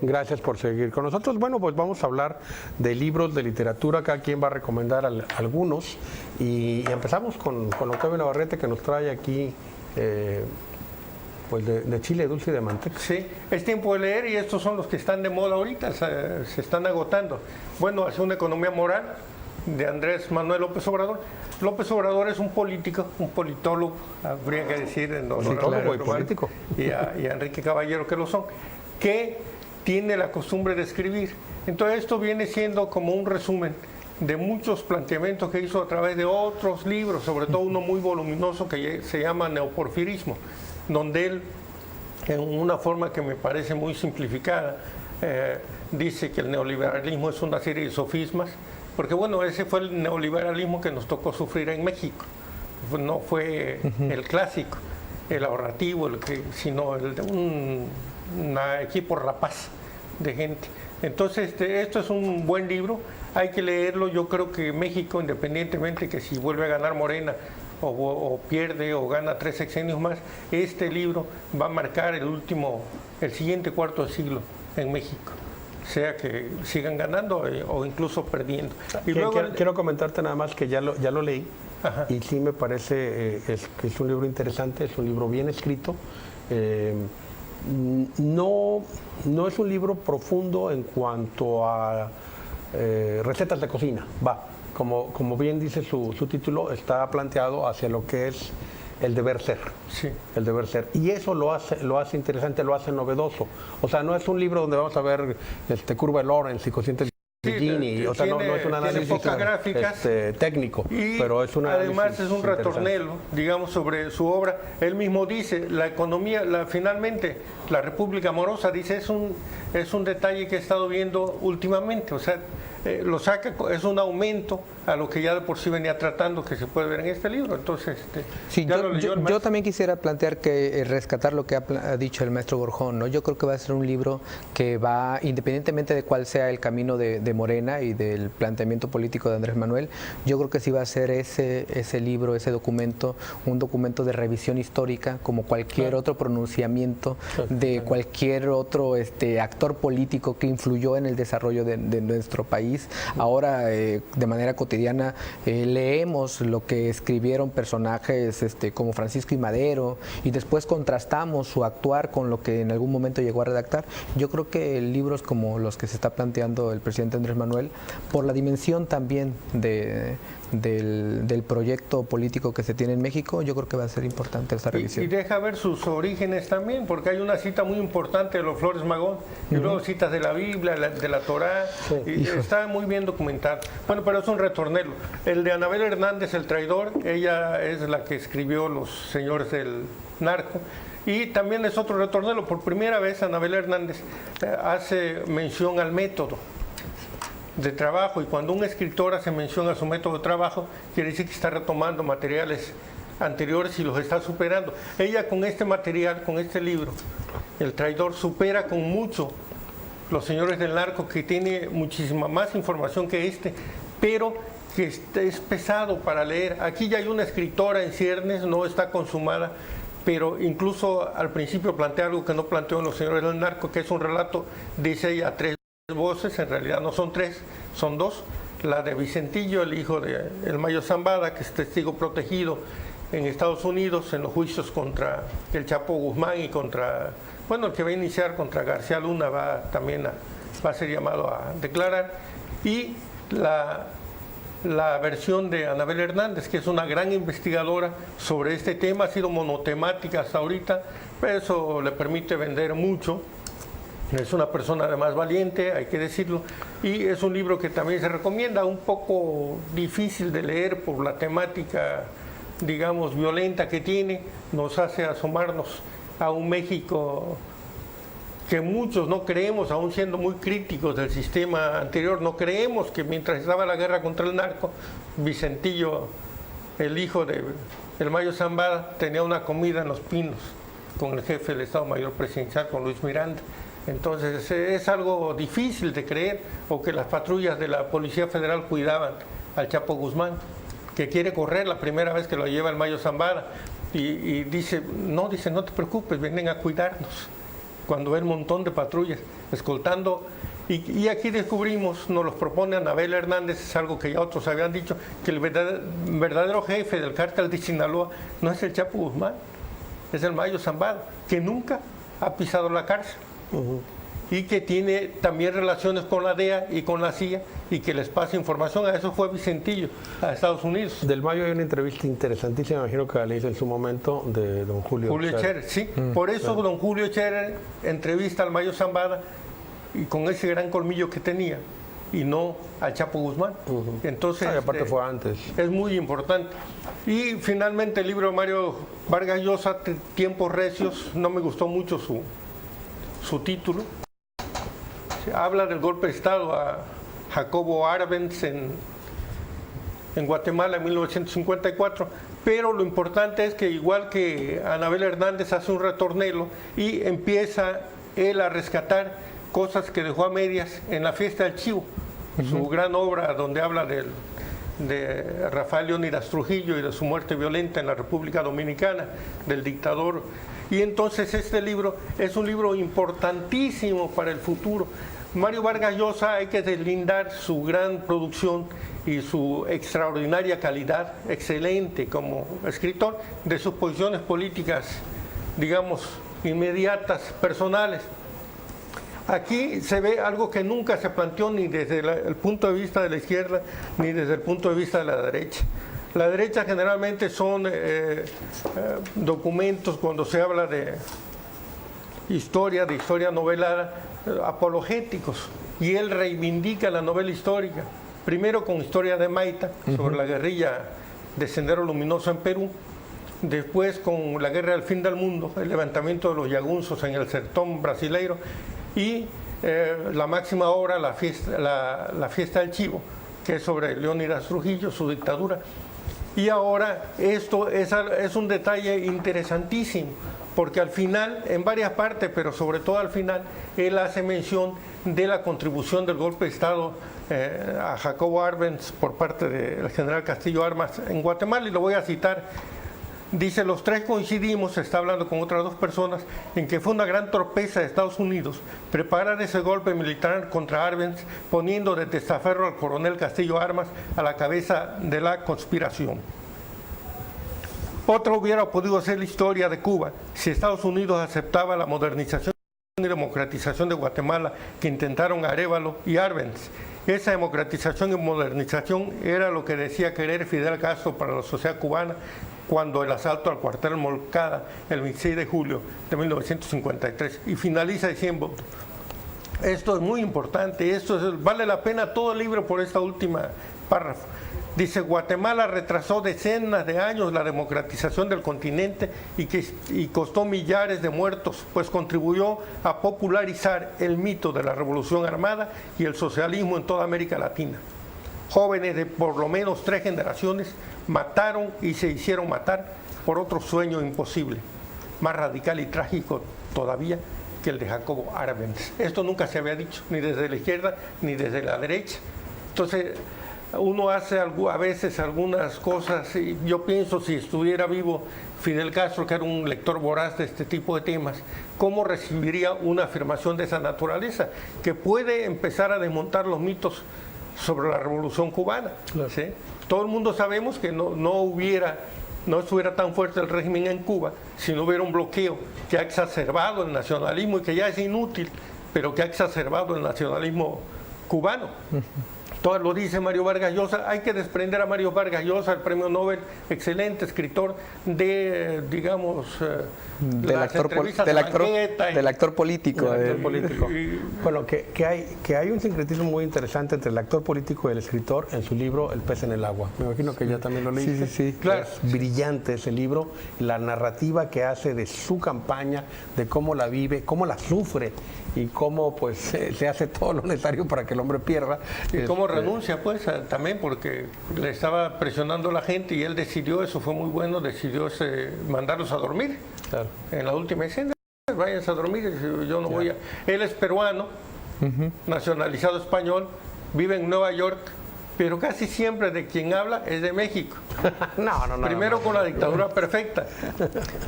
Gracias por seguir con nosotros. Bueno, pues vamos a hablar de libros, de literatura. Cada quien va a recomendar algunos. Y empezamos con Octavio Navarrete, que nos trae aquí pues de chile dulce y de manteca. Sí, es tiempo de leer y estos son los que están de moda ahorita, se están agotando. Bueno, Hacia una economía moral, de Andrés Manuel López Obrador. López Obrador es un político, un politólogo, habría que decir, politólogo y político. Y a Enrique Caballero, que lo son, que tiene la costumbre de escribir. Entonces esto viene siendo como un resumen de muchos planteamientos que hizo a través de otros libros, sobre todo uno muy voluminoso que se llama Neoporfirismo, donde él, en una forma que me parece muy simplificada, dice que el neoliberalismo es una serie de sofismas, porque bueno, ese fue el neoliberalismo que nos tocó sufrir en México, no fue el clásico, el ahorrativo, sino el de un equipo rapaz de gente. Entonces esto es un buen libro, hay que leerlo. Yo creo que México, independientemente que si vuelve a ganar Morena o pierde o gana 3 sexenios más, este libro va a marcar el siguiente cuarto de siglo en México, sea que sigan ganando o incluso perdiendo. Y quiero comentarte nada más que ya lo leí. Ajá. Y sí me parece que es un libro interesante, es un libro bien escrito. no es un libro profundo en cuanto a recetas de cocina. Como bien dice su título, está planteado hacia lo que es el deber ser. Sí. El deber ser. Y eso lo hace interesante, lo hace novedoso. O sea, no es un libro donde vamos a ver curva de Lorentz y cocientes de Gini. O sea, no es un análisis pocas gráficas, técnico, pero es un análisis. Además es un retornelo, digamos, sobre su obra. Él mismo dice, la economía, finalmente, la República Morosa, dice, es un detalle que he estado viendo últimamente. O sea, lo saca, es un aumento a lo que ya de por sí venía tratando, que se puede ver en este libro. Entonces, sí, yo también quisiera plantear que rescatar lo que ha dicho el maestro Borjón, ¿no? Yo creo que va a ser un libro que va, independientemente de cuál sea el camino de Morena y del planteamiento político de Andrés Manuel, yo creo que sí va a ser ese libro, ese documento, un documento de revisión histórica, como cualquier otro pronunciamiento de cualquier otro actor político que influyó en el desarrollo de nuestro país. Ahora, de manera cotidiana, leemos lo que escribieron personajes como Francisco I. Madero y después contrastamos su actuar con lo que en algún momento llegó a redactar. Yo creo que libros como los que se está planteando el presidente Andrés Manuel, por la dimensión también del proyecto político que se tiene en México, yo creo que va a ser importante esta revisión. Y deja ver sus orígenes también, porque hay una cita muy importante de los Flores Magón, y luego citas de la Biblia, de la Torá, y está muy bien documentado. Bueno, pero es un retornelo. El de Anabel Hernández, El traidor, ella es la que escribió Los señores del narco, y también es otro retornelo. Por primera vez Anabel Hernández hace mención al método de trabajo, y cuando un escritor hace mención a su método de trabajo, quiere decir que está retomando materiales anteriores y los está superando. Ella con este material, con este libro, El traidor, supera con mucho Los señores del narco, que tiene muchísima más información que pero que es pesado para leer. Aquí ya hay una escritora en ciernes, no está consumada, pero incluso al principio plantea algo que no planteó en Los señores del narco, que es un relato, dice ella, 3 voces, en realidad no son 3, son 2. La de Vicentillo, el hijo de El Mayo Zambada, que es testigo protegido en Estados Unidos en los juicios contra el Chapo Guzmán y contra, el que va a iniciar contra García Luna va a ser llamado a declarar. Y la versión de Anabel Hernández, que es una gran investigadora sobre este tema, ha sido monotemática hasta ahorita, pero eso le permite vender mucho. Es una persona además valiente, hay que decirlo, y es un libro que también se recomienda, un poco difícil de leer por la temática, digamos, violenta que tiene. Nos hace asomarnos a un México que muchos no creemos, aún siendo muy críticos del sistema anterior, no creemos que mientras estaba la guerra contra el narco, Vicentillo, el hijo de El Mayo Zambada, tenía una comida en Los Pinos con el jefe del Estado Mayor Presidencial, con Luis Miranda. Entonces es algo difícil de creer, o que las patrullas de la Policía Federal cuidaban al Chapo Guzmán, que quiere correr la primera vez que lo lleva El Mayo Zambada, y dice, no te preocupes, vienen a cuidarnos, cuando ve un montón de patrullas escoltando. Y aquí descubrimos, nos los propone Anabel Hernández, es algo que ya otros habían dicho, que el verdadero jefe del cártel de Sinaloa no es el Chapo Guzmán, es El Mayo Zambada, que nunca ha pisado la cárcel. Y que tiene también relaciones con la DEA y con la CIA, y que les pasa información. A eso fue Vicentillo, a Estados Unidos. Del Mayo hay una entrevista interesantísima, imagino que la hizo en su momento, de don Julio Scherer. Sí, por eso don Julio Scherer entrevista al Mayo Zambada, y con ese gran colmillo que tenía, y no al Chapo Guzmán. Entonces, aparte fue antes. Es muy importante. Y finalmente el libro de Mario Vargas Llosa, Tiempos Recios, no me gustó mucho su título. Habla del golpe de Estado a Jacobo Arbenz en Guatemala en 1954, pero lo importante es que, igual que Anabel Hernández, hace un retornelo y empieza él a rescatar cosas que dejó a medias en La Fiesta del Chivo, su gran obra donde habla de Rafael Leónidas Trujillo y de su muerte violenta en la República Dominicana, del dictador. Y entonces este libro es un libro importantísimo para el futuro. Mario Vargas Llosa, hay que deslindar su gran producción y su extraordinaria calidad, excelente como escritor, de sus posiciones políticas, digamos, inmediatas, personales. Aquí se ve algo que nunca se planteó ni desde el punto de vista de la izquierda ni desde el punto de vista de la derecha. La derecha generalmente son documentos, cuando se habla de historia novelada, apologéticos, y él reivindica la novela histórica, primero con Historia de Maita, sobre la guerrilla de Sendero Luminoso en Perú, después con la Guerra del Fin del Mundo, el levantamiento de los yagunzos en el sertón brasileiro, y la máxima obra, la fiesta del Chivo, que es sobre Leónidas Trujillo, su dictadura. Y ahora esto es un detalle interesantísimo, porque al final, en varias partes, pero sobre todo al final, él hace mención de la contribución del golpe de Estado a Jacobo Arbenz por parte del general Castillo Armas en Guatemala, y lo voy a citar. Dice: los tres coincidimos, está hablando con otras dos personas, en que fue una gran torpeza de Estados Unidos preparar ese golpe militar contra Arbenz, poniendo de testaferro al coronel Castillo Armas a la cabeza de la conspiración. Otro hubiera podido hacer la historia de Cuba si Estados Unidos aceptaba la modernización y democratización de Guatemala que intentaron Arévalo y Arbenz. Esa democratización y modernización era lo que decía querer Fidel Castro para la sociedad cubana cuando el asalto al cuartel Moncada el 26 de julio de 1953. Y finaliza diciendo: esto es muy importante, vale la pena todo el libro por esta última párrafo. Dice: Guatemala retrasó decenas de años la democratización del continente y costó millares de muertos, pues contribuyó a popularizar el mito de la revolución armada y el socialismo en toda América Latina. Jóvenes de por lo menos 3 generaciones mataron y se hicieron matar por otro sueño imposible, más radical y trágico todavía que el de Jacobo Arbenz. Esto nunca se había dicho, ni desde la izquierda ni desde la derecha. Entonces, uno hace a veces algunas cosas, y yo pienso, si estuviera vivo Fidel Castro, que era un lector voraz de este tipo de temas, ¿cómo recibiría una afirmación de esa naturaleza? Que puede empezar a desmontar los mitos sobre la Revolución Cubana. Claro. ¿Sí? Todo el mundo sabemos que no estuviera tan fuerte el régimen en Cuba si no hubiera un bloqueo que ha exacerbado el nacionalismo y que ya es inútil, pero que ha exacerbado el nacionalismo cubano. Todo lo dice Mario Vargas Llosa. Hay que desprender a Mario Vargas Llosa, el premio Nobel, excelente escritor, de, digamos, del actor político. Bueno, que hay un sincretismo muy interesante entre el actor político y el escritor en su libro El pez en el agua. Me imagino que ya también lo leíste. Sí. Claro. Es brillante ese libro, la narrativa que hace de su campaña, de cómo la vive, cómo la sufre y cómo pues se hace todo lo necesario para que el hombre pierda. Y cómo renuncia pues también, porque le estaba presionando la gente y él decidió, eso fue muy bueno, decidió mandarlos a dormir. Claro. En la última escena, váyanse a dormir, yo no voy a... Él es peruano, nacionalizado español, vive en Nueva York, pero casi siempre de quien habla es de México. Primero con la dictadura perfecta.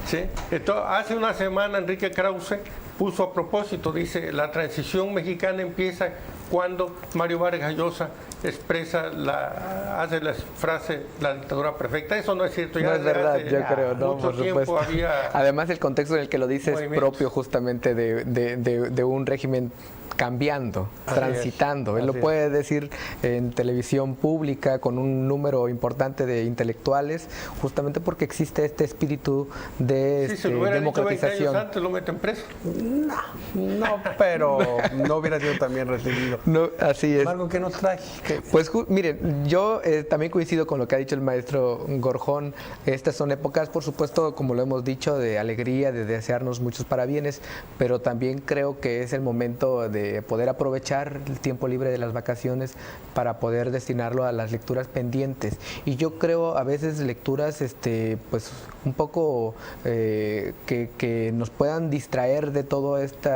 ¿Sí? Entonces, hace una semana Enrique Krause puso a propósito, dice: la transición mexicana empieza cuando Mario Vargas Llosa hace la frase la dictadura perfecta. Eso no es cierto. Ya no es verdad, yo creo, no, mucho tiempo había... Además, el contexto en el que lo dice es propio justamente de un régimen cambiando, transitando. Él lo puede decir en televisión pública con un número importante de intelectuales, justamente porque existe este espíritu de si lo democratización. Dicho 20 años antes, lo meten preso. No, pero no hubiera sido también recibido. No, así es. ¿Algo que nos trae? Pues miren, yo también coincido con lo que ha dicho el maestro Gorjón. Estas son épocas, por supuesto, como lo hemos dicho, de alegría, de desearnos muchos parabienes, pero también creo que es el momento de poder aprovechar el tiempo libre de las vacaciones para poder destinarlo a las lecturas pendientes. Y yo creo a veces lecturas pues un poco que nos puedan distraer de todo este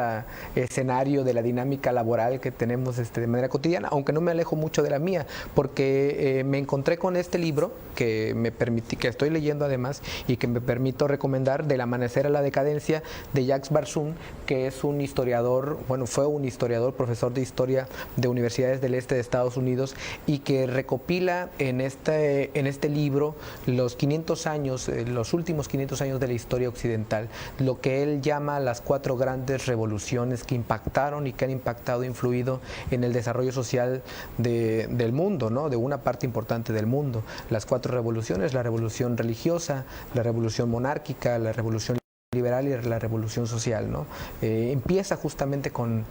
escenario de la dinámica laboral que tenemos de manera cotidiana, aunque no me alejo mucho de la mía, porque me encontré con este libro que estoy leyendo además y que me permito recomendar, Del amanecer a la decadencia, de Jacques Barzun, que es un historiador, fue un historiador, profesor de historia de universidades del este de Estados Unidos, y que recopila en este libro los 500 años, los últimos 500 años de la historia occidental, lo que él llama las 4 grandes revoluciones que impactaron y que han impactado, influido en el desarrollo social del mundo, ¿no? De una parte importante del mundo. Las 4 revoluciones: la revolución religiosa, la revolución monárquica, la revolución liberal y la revolución social, ¿no? Empieza justamente con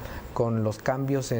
los cambios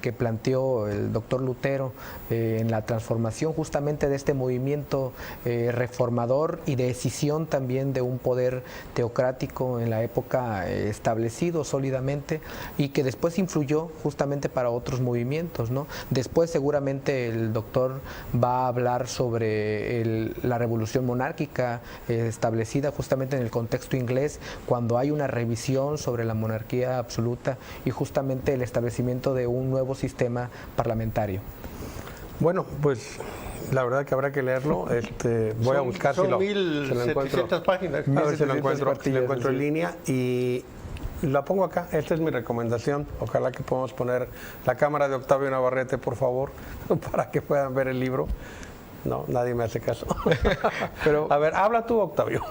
que planteó el doctor Lutero en la transformación justamente de este movimiento reformador y de escisión también de un poder teocrático en la época establecido sólidamente, y que después influyó justamente para otros movimientos, ¿no? Después seguramente el doctor va a hablar sobre la revolución monárquica establecida justamente en el contexto inglés, cuando hay una revisión sobre la monarquía absoluta y justamente el establecimiento de un nuevo sistema parlamentario. Bueno, pues la verdad que habrá que leerlo. Voy a buscar si lo encuentro. Páginas. A ver si lo encuentro en línea y la pongo acá. Esta es mi recomendación. Ojalá que podamos poner la cámara de Octavio Navarrete, por favor, para que puedan ver el libro. No, nadie me hace caso. Pero, a ver, habla tú, Octavio.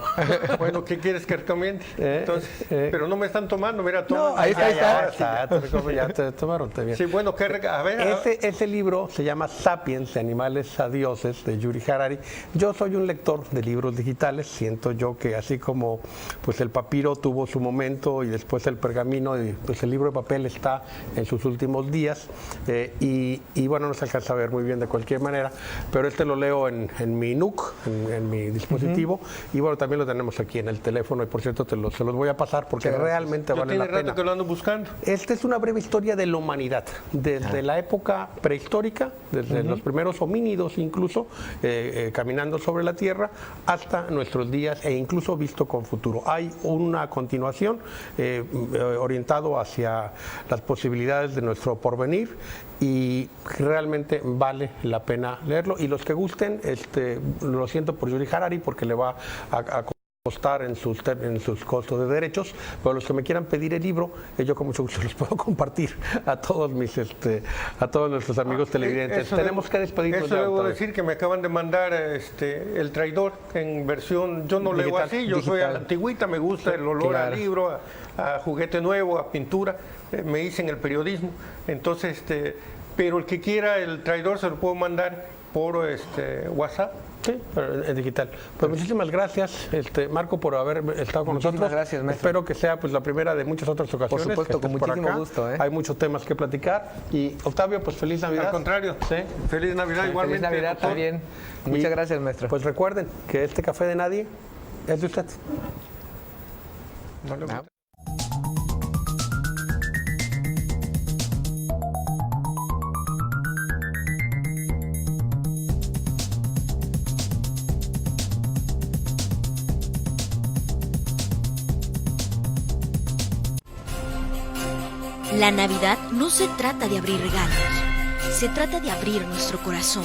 Bueno, ¿qué quieres que recomiende? Entonces, pero no me están tomando, mira, toma. No, ahí está. Ya te tomaron, te bien. Sí, bueno, a ver. Este libro se llama Sapiens, de animales a dioses, de Yuri Harari. Yo soy un lector de libros digitales. Siento yo que así como pues el papiro tuvo su momento y después el pergamino, y pues el libro de papel está en sus últimos días. Y bueno, no se alcanza a ver muy bien de cualquier manera, pero lo leo en mi NUC, en mi dispositivo, y bueno, también lo tenemos aquí en el teléfono, y por cierto se los voy a pasar porque realmente vale la pena. ¿Tiene rato que lo ando buscando? Esta es una breve historia de la humanidad, desde la época prehistórica, desde los primeros homínidos incluso, caminando sobre la Tierra, hasta nuestros días, e incluso visto con futuro. Hay una continuación orientado hacia las posibilidades de nuestro porvenir, y realmente vale la pena leerlo. Y los que gusten, lo siento por Yuri Harari, porque le va a costar en sus costos de derechos, pero los que me quieran pedir el libro, yo con mucho gusto los puedo compartir a todos nuestros amigos televidentes. Tenemos que despedirnos. Eso debo decir que me acaban de mandar El Traidor en versión, yo no leo así, yo soy a la antigüita, me gusta el olor a libro, a juguete nuevo, a pintura, me hice en el periodismo, entonces pero el que quiera El Traidor se lo puedo mandar por WhatsApp. Sí, pero en digital. Pues muchísimas gracias, Marco, por haber estado con nosotros. Gracias, maestro. Espero que sea pues la primera de muchas otras ocasiones. Por supuesto, con muchísimo gusto. Hay muchos temas que platicar. Y Octavio, pues feliz Navidad. Al contrario, ¿sí? Feliz Navidad igualmente. Feliz Navidad también. Muchas gracias, maestro. Pues recuerden que este café de nadie es de usted. La Navidad no se trata de abrir regalos, se trata de abrir nuestro corazón